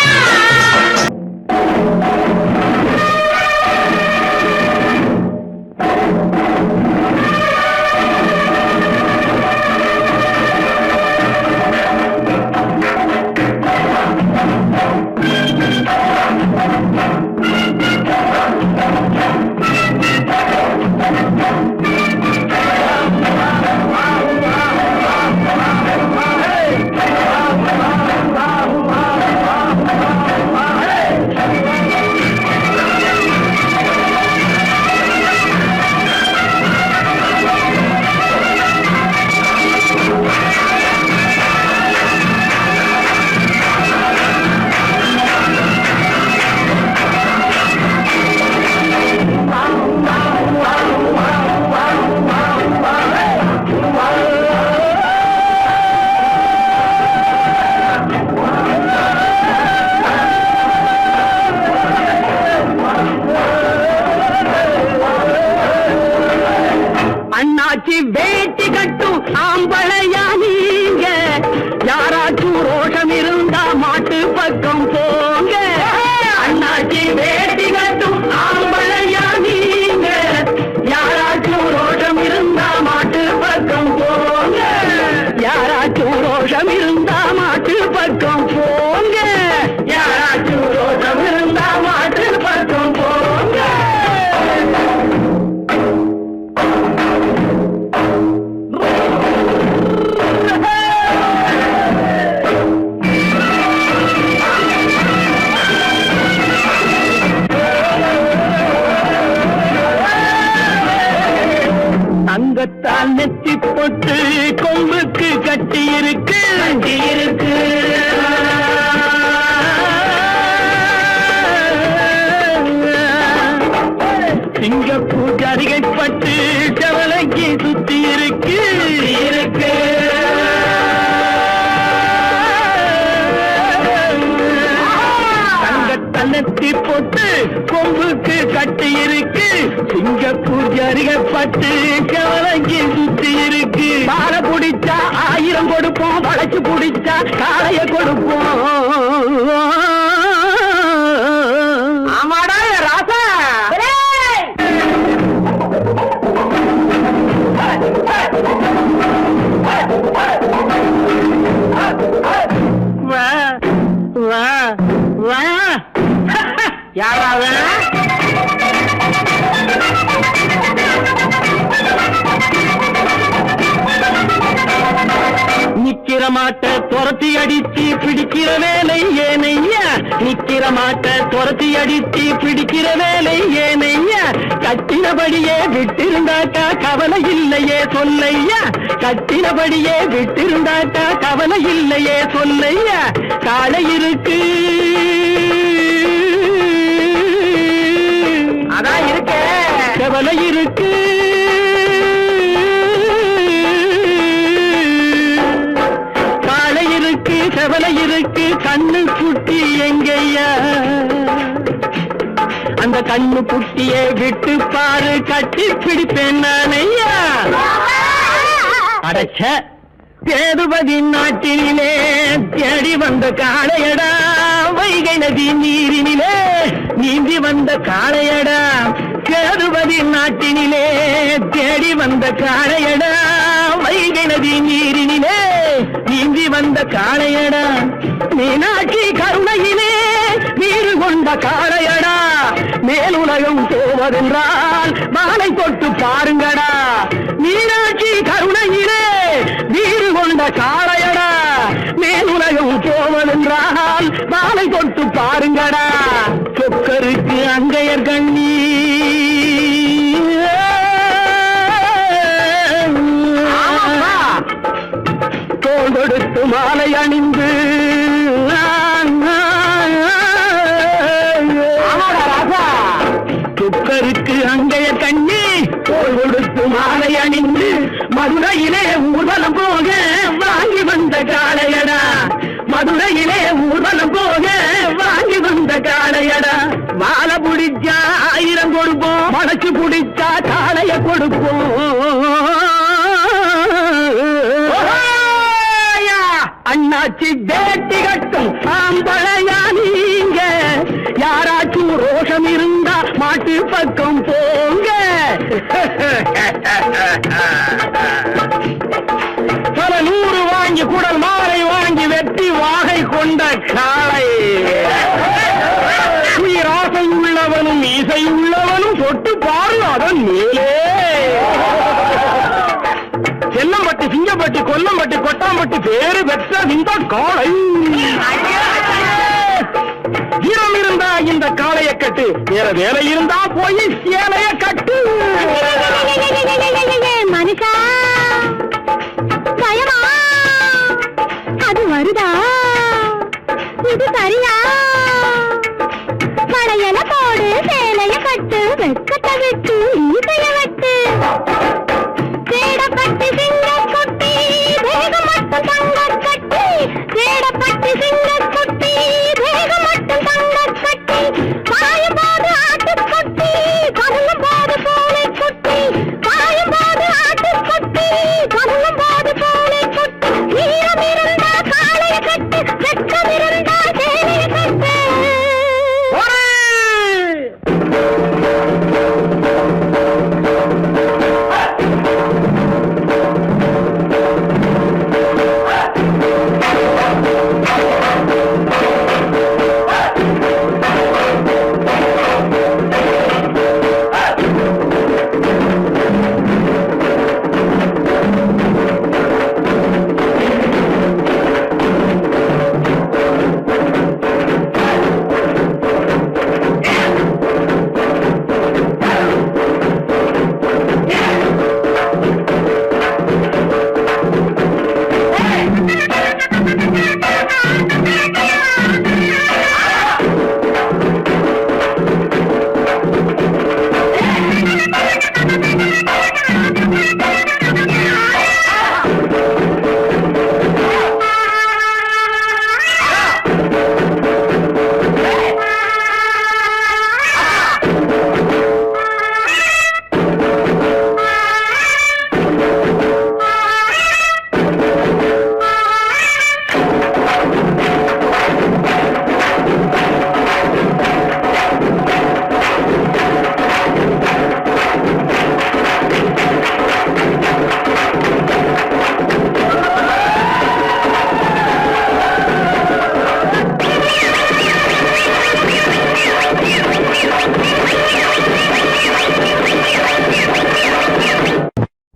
அண்ணாச்சி வேட்டி கட்டும் ஆம்பளையா நீங்க, யாராச்சும் ரோஷம் இருந்தா மாட்டு பக்கம் போங்க. அண்ணாச்சி வேட்டி கட்டும் ஆம்பளையா நீங்க, யாராச்சும் ரோஷம் இருந்தா மாட்டு பக்கம் போங்க. யாராச்சும் ரோஷம் இருந்தா மாட்டு பக்கம் போங்க. யாராச்சும் ரோஷம் இருந்தா மாட்டு பக்கம் போங்க. தங்கத்தால் நெத்தி போட்டு கொம்புக்கு கட்டி இருக்கு, கட்டி இருக்கு. சிங்கப்பூர் ஜரிகைப்பட்டு செவலைக்கு சுத்தி இருக்கு, இருக்கு. தங்கத்தன்னத்தி போட்டு கொம்புக்கு கட்டி இருக்கு, சிங்கப்பூர் ஜரிகைப்பட்டு செவலைக்கு சுத்தி இருக்கு. காலை பிடிச்சா 1000 கொடுப்போம், வளைச்சு பிடிச்சா காளைய கொடுப்போம். ஆமாடா ராசா. வா வா வா. யாராவ நிக்கிற மாட்ட துரத்தி அடிச்சு பிடிக்கிற வேலை ஏனையா, நிக்கிற மாட்ட துரத்தி அடிச்சு பிடிக்கிற வேலை ஏனையா. கட்டினபடியே விட்டிருந்தாட்டா கவலை இல்லையே சொல்லையா, கட்டினபடியே விட்டிருந்தாட்டா கவலை இல்லையே சொல்லையா. காலை இருக்கு அதான் இருக்க, கவலை இருக்கு. காலை இருக்கு கவலை இருக்கு, கண்ணு குட்டி எங்கய்யா. அந்த கண்ணு குட்டியை விட்டு பாரு, கட்டி பிடிப்பேன் நானையா. அடைச்ச சேதுபதி நாட்டினிலே தேடி வந்த காளையடா, வைகை நதி நீரினிலே நீந்தி வந்த காளையடா. சேதுபதி நாட்டினிலே தேடி வந்த காளையடா, வைகை நதி நீரினிலே நீந்தி வந்த காளையடா. மீனாட்சி கருணையிலே நீரு கொண்ட காளையடா. மேலுலகம் போவதென்றால் மாலை தொட்டு பாருங்கடா, மீனாட்சி கருணையிலே வீறு கொண்ட காளையடா மேலுலகம் போவதென்றால் மாலை தொட்டு பாருங்கடா சொக்கருக்கு அங்கையர் கண்ணி தோள் கொடுத்து மாலை அணிந்து சொக்கருக்கு அங்கையர் கண்ணி தோள் கொடுத்து மாலை அணிந்து மதுரையிலே ஊர்வலம் போக வாங்கி வந்த காளையடா மதுரையிலே ஊர்வலம் போக வாங்கி வந்த காளையடா மாலை பிடிச்சா 1000 கொடுப்போம் மனசு பிடிச்சா காளைய கொடுப்போம் அண்ணாச்சி வேட்டி கட்டும் ஆம்பளையா நீங்க யாராச்சும் ரோஷம் இருந்தா மாட்டு பக்கம் போங்க பல 100 வாங்கி குடல் மாலை வாங்கி வெட்டி வாகை கொண்ட காளை உயிராசை உள்ளவனும் இசை உள்ளவனும் தொட்டு பாரு அதன் மேலே செல்லம்பட்டி சிங்கம்பட்டி கொல்லம்பட்டி கொட்டாம்பட்டி பேரு பெற்ற இந்த காளை வீரம் இருந்தா இந்த காளைய கட்டு வேற வேலை இருந்தா போய் சேலைய கட்டு மனுஷா பயமா அது வருதா இது சரியா பழையல போடு சேலைய கட்டு வெக்கத்தை விட்டு ஈசைய வெட்டு சேடப்பட்டு சிங்க குட்டி வேகம் மட்டும் தங்க கட்டி சேடப்பட்டு சிங்க குட்டி வேகம் மட்டும் தங்க கட்டி பாயும் போது ஆட்டு குட்டி கருளும் போது போலை குட்டி பாயும் போது ஆட்டு குட்டி கருளும் போது போலை குட்டி வீரம் இருந்தா காளைய கட்டு வெட்கம் இருந்தா சேலைய கட்டு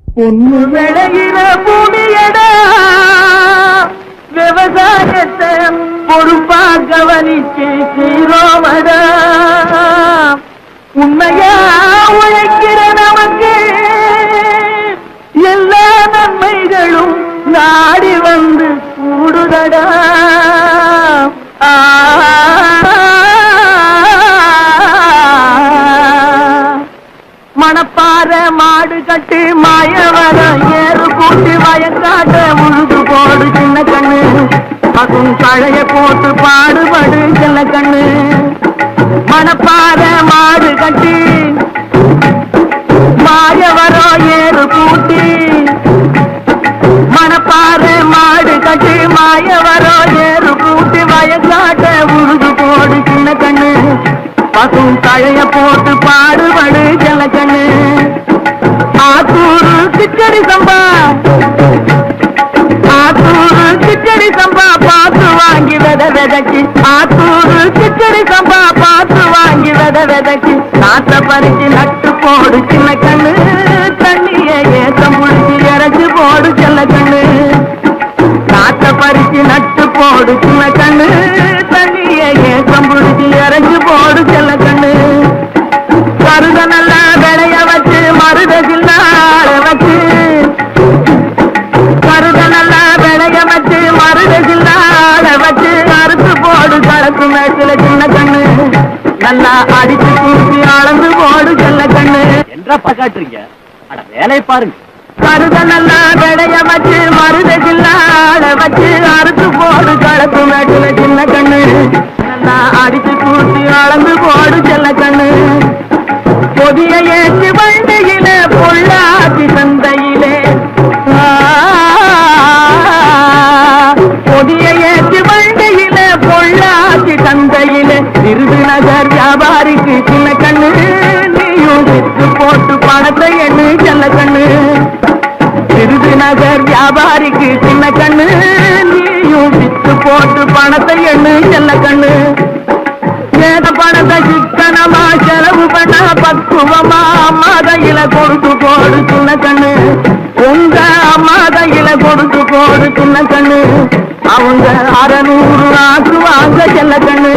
பொண்ணு விளையிற பூமியடா விவசாயத்தை பொறுப்பா கவனிச்சு சீரோமடா உண்மையா உழைக்கிற நமக்கு எல்லா நன்மைகளும் நாடி வந்து கூடுதடா மணப்பாற மாடு கட்டு மாயவரம் ஏறு கூட்டி வயக்காட்ட உழுது போடு சின்ன கண்ணு பசும் கழைய போட்டு பாடுபடு சின்ன கண்ணு மணப்பாற மாடு கட்டி மாயவரம் ஏறு கூட்டி மணப்பாற மாடு கட்டி மாயவரம் ஏறு கூட்டி வயக்காட்ட உழுது போடு சின்ன கண்ணு பசும் கழைய போட்டு பாடுபடு ஜலக்கண்ணு ஆத்தூரு கிச்சடி சம்பா ஆத்தூரு கிச்சடி சம்பா பார்த்து வாங்கி விதைக்கு ஆத்தூரு கிச்சடி சம்பா பார்த்து வாங்கி விதைக்கு நாத்த பறிச்சு நட்டு போடு சின்ன கண்ணு தண்ணிய ஏத்தம் கண்ணு காத்த பறிச்சு நட்டு போடு சின்ன கண்ணு தண்ணிய ஏக்கம் பிடிச்சி இறங்கி போடு செல்ல கண்ணு கருத நல்லா விளைய வச்சு மருத சில்லாட வச்சு கருத நல்லா விளைய வச்சு மருத சில்லாட வச்சு அறுத்து போடு கலக்கு மேட்டுல சின்ன கண்ணு நல்லா அடிச்சு தூக்கி அளந்து போடு செல்ல கண்ணு என்றப்பா காட்டுறீங்க அட வேலையை பாருங்க கருத நல்லா விளைய வச்சு மருத சில்லாட வச்சு அறுத்து போடு கலக்கு மேட்டுல சின்ன கண்ணு நல்லா அடிச்சு தூக்கி அளந்து போடு செல்ல கண்ணு பொதிய ஏற்று வண்டியில பொள்ளாச்சி சந்தையிலே பொதிய ஏற்று வண்டியில பொள்ளாச்சி சந்தையிலே விருதுநகர் வியாபாரிக்கு சின்ன கண்ணு நீயும் வித்து போட்டு பணத்தை எண்ணு செல்ல கண்ணு விருதுநகர் வியாபாரிக்கு சின்ன கண்ணு நீயும் வித்து போட்டு பணத்தை எண்ணு செல்ல கண்ணு ஏத பணத்தை சிக்கனமா செலவு பண்ண பக்குவமா அம்மா கையில கொடுத்து போடு சின்ன கண்ணு உங்க அம்மா கையில கொடுத்து போடு சின்ன கண்ணு அவங்க 600 ஆக்குவாங்க செல்ல கண்ணு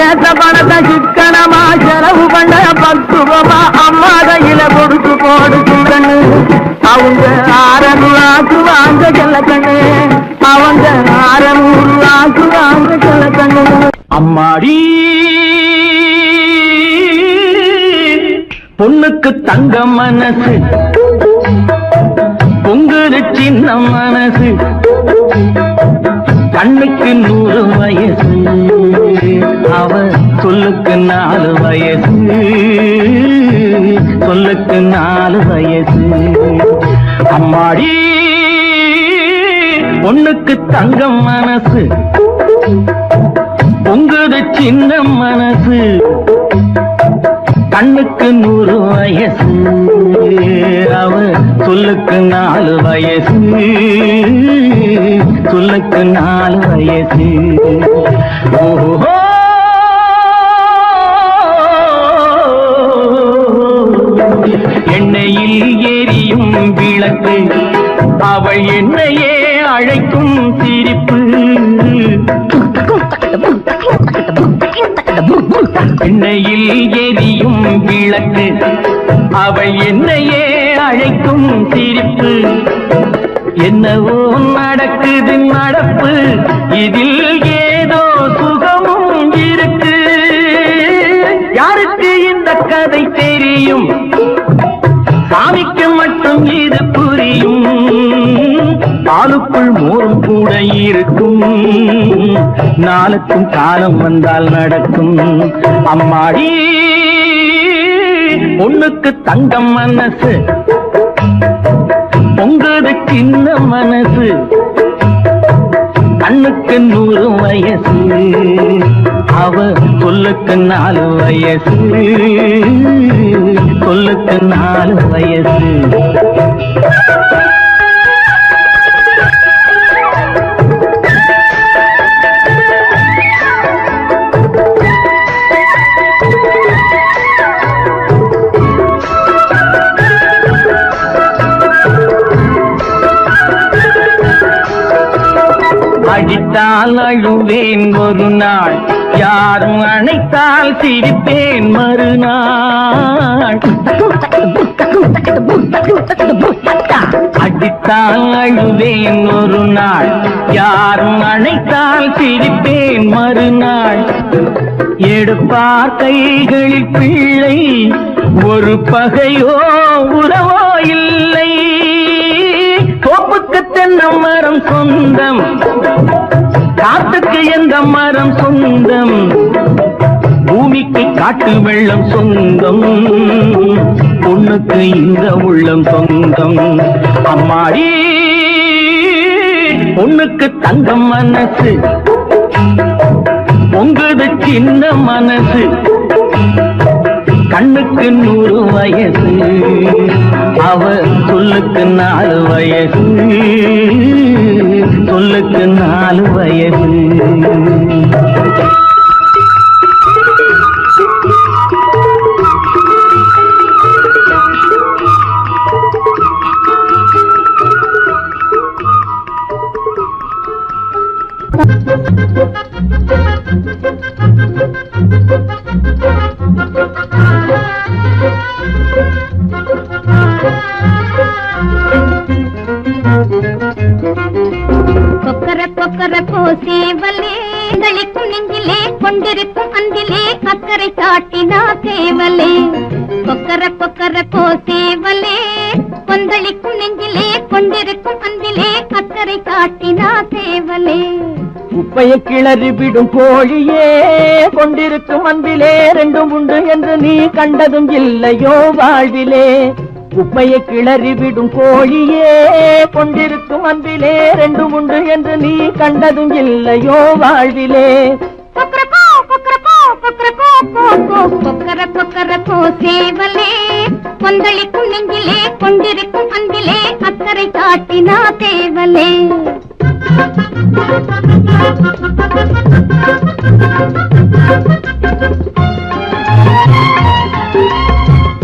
ஏத்த பணத்தை சிக்கனமா செலவு பண்ண பக்குவமா அம்மா கையில கொடுத்து போடு சின்ன கண்ணு அவங்க 600 ஆக்குவாங்க செல்ல கண்ணு அவங்க 600 ஆக்குவாங்க செல்ல கண்ணு அம்மாடி பொண்ணுக்கு தங்க மனசு பொங்குது சின்ன மனசு கண்ணுக்கு 100 வயசு அவ சொல்லுக்கு 4 வயசு சொல்லுக்கு 4 வயசு அம்மாடி பொண்ணுக்கு தங்க மனசு பொங்குது சின்ன மனசு கண்ணுக்கு 100 வயசு அவ சொல்லுக்கு 4 வயசு சொல்லுக்கு 4 வயசு ஓஹோ எண்ணெயில் எரியும் விளக்கு அவள் என்னையே அழைக்கும் சிரிப்பு எண்ணெயில் எரியும் விளக்கு அவள் என்னையே அழைக்கும் சிரிப்பு என்னவோ நடக்குது நடப்பு இதில் ஏதோ சுகமும் இருக்கு யாருக்கு இந்த கதை தெரியும் சாமிக்கு மட்டும் இது புரியும் பாலுக்குள் மோரும் கூட இருக்கும் நாளுக்கும் காலம் வந்தால் நடக்கும் அம்மாடி பொண்ணுக்கு தங்கம் மனசு பொங்குது சின்ன மனசு கண்ணுக்கு 100 வயசு அவ சொல்லுக்கு 4 வயசு சொல்லுக்கு 4 வயசு அடித்தால் அழுவேன் ஒரு நாள் யாரும் அணைத்தால் சிரிப்பேன் மறுநாள் அடித்தால் அழுவேன் ஒரு நாள் யாரும் அணைத்தால் சிரிப்பேன் மறுநாள் எடுப்பார் கைகளில் பிள்ளை ஒரு பகையோ உறவோ இல்லை தோப்புக்கு தென்னை மரம் சொந்தம் காத்துக்கு எந்த மரம் சொந்தம் பூமிக்கு காட்டு வெள்ளம் சொந்தம் பொண்ணுக்கு இந்த உள்ளம் சொந்தம் அம்மாடி பொண்ணுக்கு தங்கம் மனசு பொங்குது சின்ன மனசு கண்ணுக்கு 100 வயசு அவ சொல்லுக்கு 4 வயசு சொல்லுக்கு 4 வயசு கொக்கர கொக்கர கோசேவலே களிக்கும் நெஞ்சிலே கொண்டிருக்கும் அன்பிலே அக்கறை காட்டினா சேவலே கொக்கர கொக்கர கோசேவலே கொந்தளிக்கும் நெஞ்சிலே கொண்டிருக்கும் அன்பிலே அக்கறை காட்டினா சேவலே குப்பையை கிளறி விடும் கோழியே கொண்டிருக்கும் அன்பிலே ரெண்டும் உண்டு என்று நீ கண்டதும் இல்லையோ வாழ்விலே குப்பையை கிளறி விடும் கோழியே கொண்டிருக்கும் அன்பிலே ரெண்டும் உண்டு என்று நீ கண்டதும் இல்லையோ வாழ்விலே கொக்கர கொக்கர கோசேவலே கொந்தளிக்கும் நெஞ்சிலே கொண்டிருக்கும் அன்பிலே அக்கறை காட்டினா தேவலே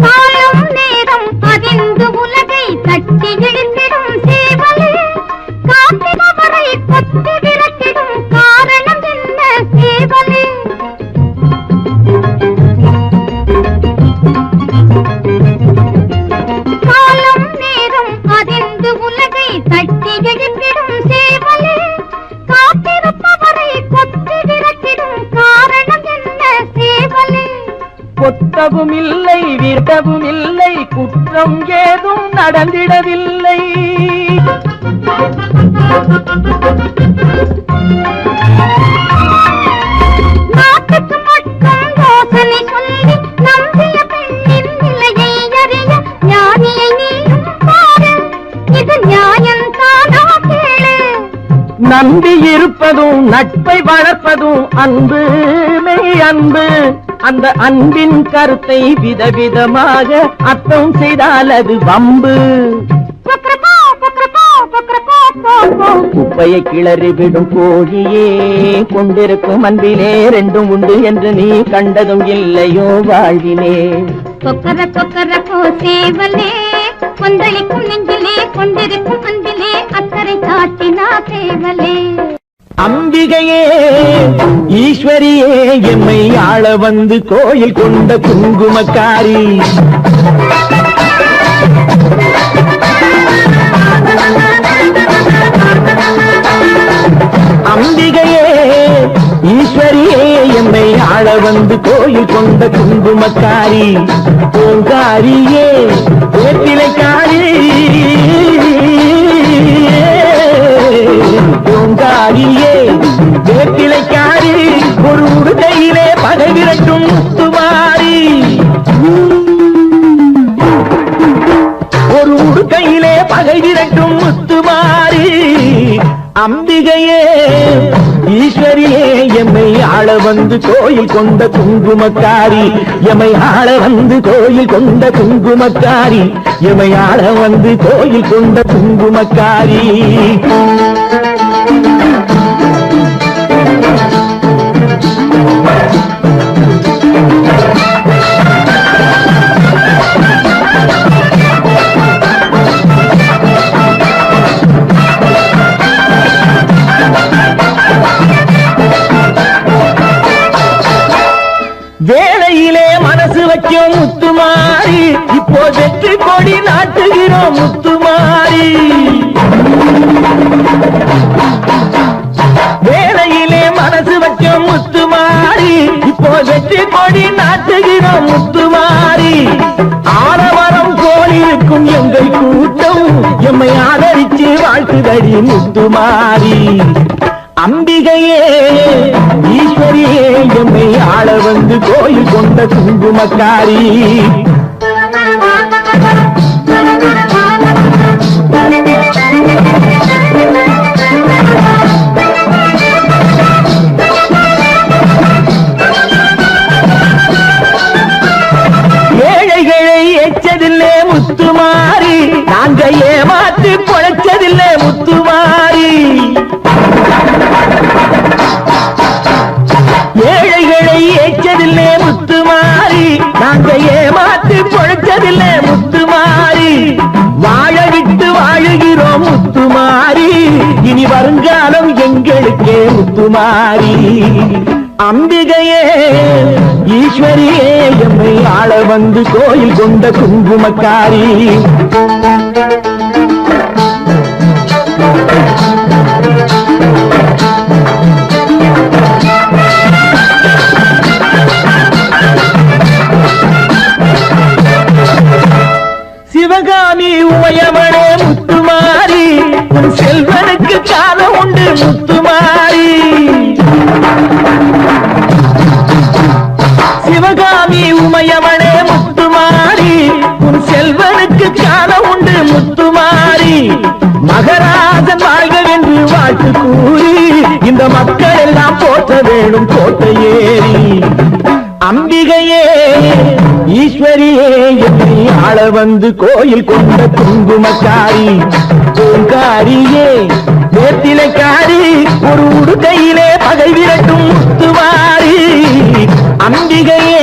காலம் நேரம் அதிர்ந்து உலகை தட்டி இழுத்திடும் சேவலே காத்திரவரை கொத்தி விரட்டிடும் காரணம் என்ன சேவலே காலம் நேரம் அதிர்ந்து உலகை தட்டி இழுத்திடும் சேவலே காத்திருப்பவரை கொத்தி விரட்டிடும் காரணம் என்ன சேவலே கொத்தவும் இல்லை விரட்டவும் இல்லை குற்றம் ஏதும் நடந்திடவில்லை நாட்டுக்கு மட்டும் யோசனை சொல்லி நம்பிய பெண்ணின் நிலையை அறிய ஞானியை நீயும் பாரு இது நியாயம் தானா கேளு நம்பி இருப்பதும் நட்பை வளர்ப்பதும் அன்பு மெய் அன்பு அந்த அன்பின் கருத்தை விதவிதமாக அர்த்தம் செய்தால் அது வம்பு குப்பையை கிளறி விடும் கோழியே கொண்டிருக்கும் அன்பிலே ரெண்டும் உண்டு என்று நீ கண்டதும் இல்லையோ வாழ்விலே கொக்கர கொக்கர கோசேவலே கொந்தளிக்கும் நெஞ்சிலே கொண்டிருக்கும் அன்பிலே அக்கறை காட்டினா சேவலே அம்பிகையே ஈஸ்வரியே எம்மை ஆள வந்து கோயில் கொண்ட குங்குமக்காரி அம்பிகையே ஈஸ்வரியே எம்மை ஆள வந்து கோயில் கொண்ட குங்குமக்காரி ஓங்காரியே வேப்பிலைக்காரி ஓங்காரியே வேப்பிலைக்காரி ஒரு உடுகையிலே பகை விரட்டும் முத்துமாரி ஒரு உடுகையிலே பகை விரட்டும் முத்துமாரி அம்பிகையே ஈஸ்வரியே எம்மை ஆள வந்து கோயில் கொண்ட குங்குமக்காரி எம்மை ஆள வந்து கோயில் கொண்ட குங்குமக்காரி எம்மை ஆள வந்து கோயில் கொண்ட குங்குமக்காரி வேளையிலே மனசு வைக்கும் முத்துமாரி இப்போ வெற்றி கொடி நாட்டுகிறோம் முத்துமாரி வேளையிலே மனசு வைக்கும் முத்துமாரி இப்போ வெற்றி கொடி நாட்டுகிறோம் முத்துமாரி ஆரவரம் கோலிருக்கும் எங்கள் கூட்டம் எம்மை ஆதரிச்சு வாழ்த்துதடி முத்துமாரி அம்பிகையே ஈஸ்வரியே எம்மை ஆள வந்து கோயில் கொண்ட குங்குமக்காரி ஏழைகளை எச்சதில்லை முத்துமாரி நாங்க ஏமாற்றி பொழைச்சதில்லை முத்துமாரி ஏழைகளை ஏச்சதில்லை முத்துமாரி நாங்க ஏமாற்றி பொழைச்சதில்லை முத்துமாரி வாழ விட்டு வாழுகிறோம் முத்துமாரி இனி வருங்காலம் எங்க எங்களுக்கே முத்துமாரி. அம்பிகையே ஈஸ்வரியே எம்மை ஆள வந்து கோயில் கொண்ட குங்குமக்காரி. சிவகாமி உமையவனே முத்துமாரி, உன் செல்வனுக்கு காலம் உண்டு முத்துமாரி. சிவகாமி உமையவனே முத்துமாரி, உன் செல்வனுக்கு காலம் உண்டு முத்துமாரி. மகராஜன் வாழ்கவென்று வாழ்த்து கூறி இந்த மக்கள் எல்லாம் போற்ற வேணும் கோட்டையேறி. அம்பிகையே ஈஸ்வரியே என்னை ஆள வந்து கோயில் கொண்ட குங்குமக்காரி. பூங்காரியே வேத்திலைக்காரி, ஒரு உடுக்கையிலே பகை விரட்டும் முத்துமாரி. அம்பிகையே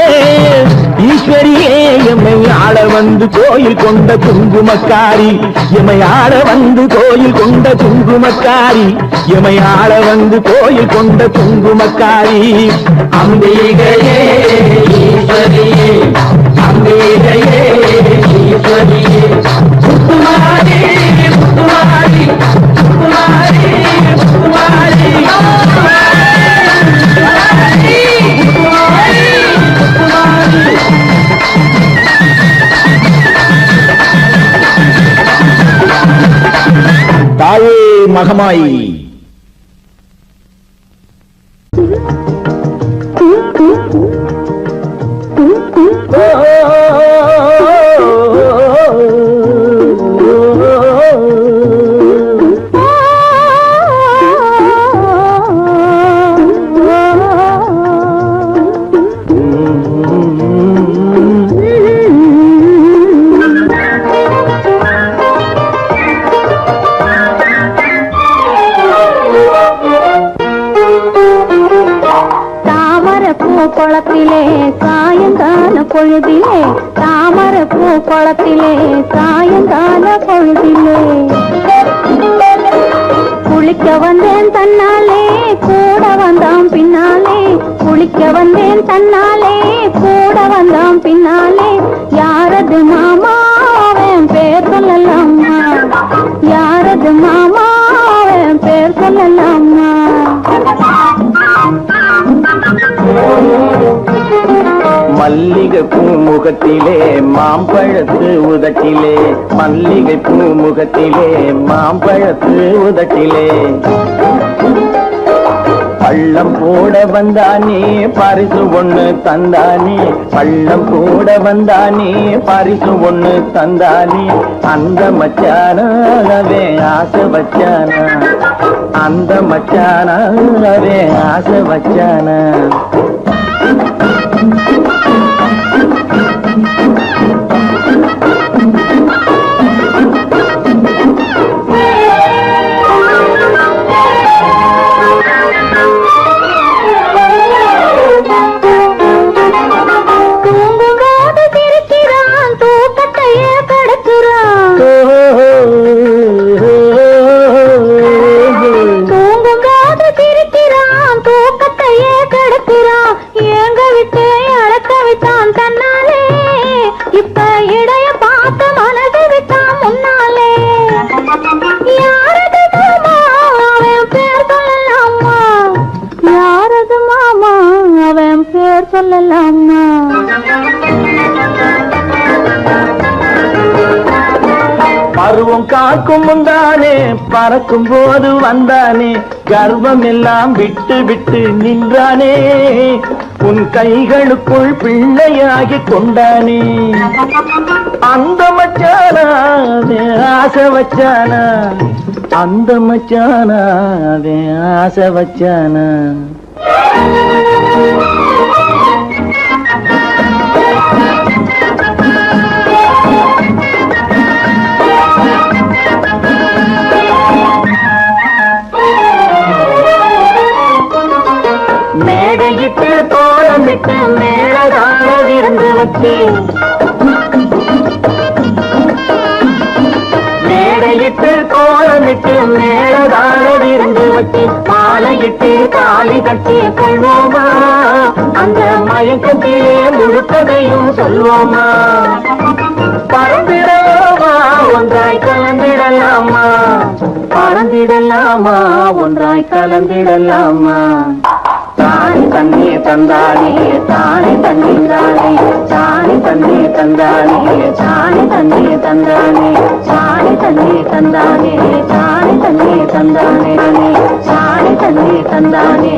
ஈஸ்வரியே எம்மை ஆள வந்து கோயில் கொண்ட குங்குமக்காரி. எம்மை ஆள வந்து கோயில் கொண்ட குங்குமக்காரி. எம்மை ஆள வந்து கோயில் கொண்ட குங்குமக்காரி. அம்பிகையே ஈஸ்வரியே, அம்பிகையே ஈஸ்வரியே, முத்துமாரி முத்துமாரி முத்துமாரி முத்துமாரி தாயே மகமாயி. குளத்திலே சாயங்கால பொழுதிலே, தாமரப்பூ குளத்திலே சாயங்கால பொழுதிலே, குளிக்க வந்தேன் தன்னாலே கூட வந்தான் பின்னாலே, குளிக்க வந்தேன் தன்னாலே கூட வந்தான் பின்னாலே. யாரது மாமாவன் பேர் சொல்லலாமா, யாரது மாமாவன் பேர் சொல்லலாமா. மல்லிகை பூ முகத்திலே மாம்பழத்து உதட்டிலே, மல்லிகை பூ முகத்திலே மாம்பழத்து உதட்டிலே. பள்ளம் போட வந்தானே பரிசு ஒண்ணு தந்தானே, பள்ளம் போட வந்தானே பரிசு ஒண்ணு தந்தானே. அந்த மச்சானாவே ஆசை வச்சானா, அந்த மச்சானாவே ஆசை வச்சானா. பருவம் காக்கும் முந்தானே பறக்கும் போது வந்தானே, கர்வம் எல்லாம் விட்டு விட்டு நின்றானே, உன் கைகளுக்குள் பிள்ளையாகி கொண்டானே. அந்த மச்சானா ஆசை வச்சானா, அந்த மச்சானா ஆசை வச்சானா. மேடையிட்டு கோலமிட்டு மேலதான விருந்து வச்சு, மேடையிட்டு கோலமிட்டு மேலதான விருந்து வச்சு. தொட்டு மாலையிட்டு தாலி கட்டி கொள்வோமா அந்த மயக்கத்திலே முழுக்கதையும் சொல்வோமா பறந்திடலாமா ஒன்றாய் கலந்திடலாமா பறந்திடலாமா ஒன்றாய் கலந்திடலாமா தானி தண்ணி தந்தானே தானி தண்ணி தானே தானி தண்ணி தந்தானே தானி தண்ணி தந்தானே தானி தண்ணி தந்தானே தானி தண்ணி தந்தானே தானி தண்ணி தந்தானே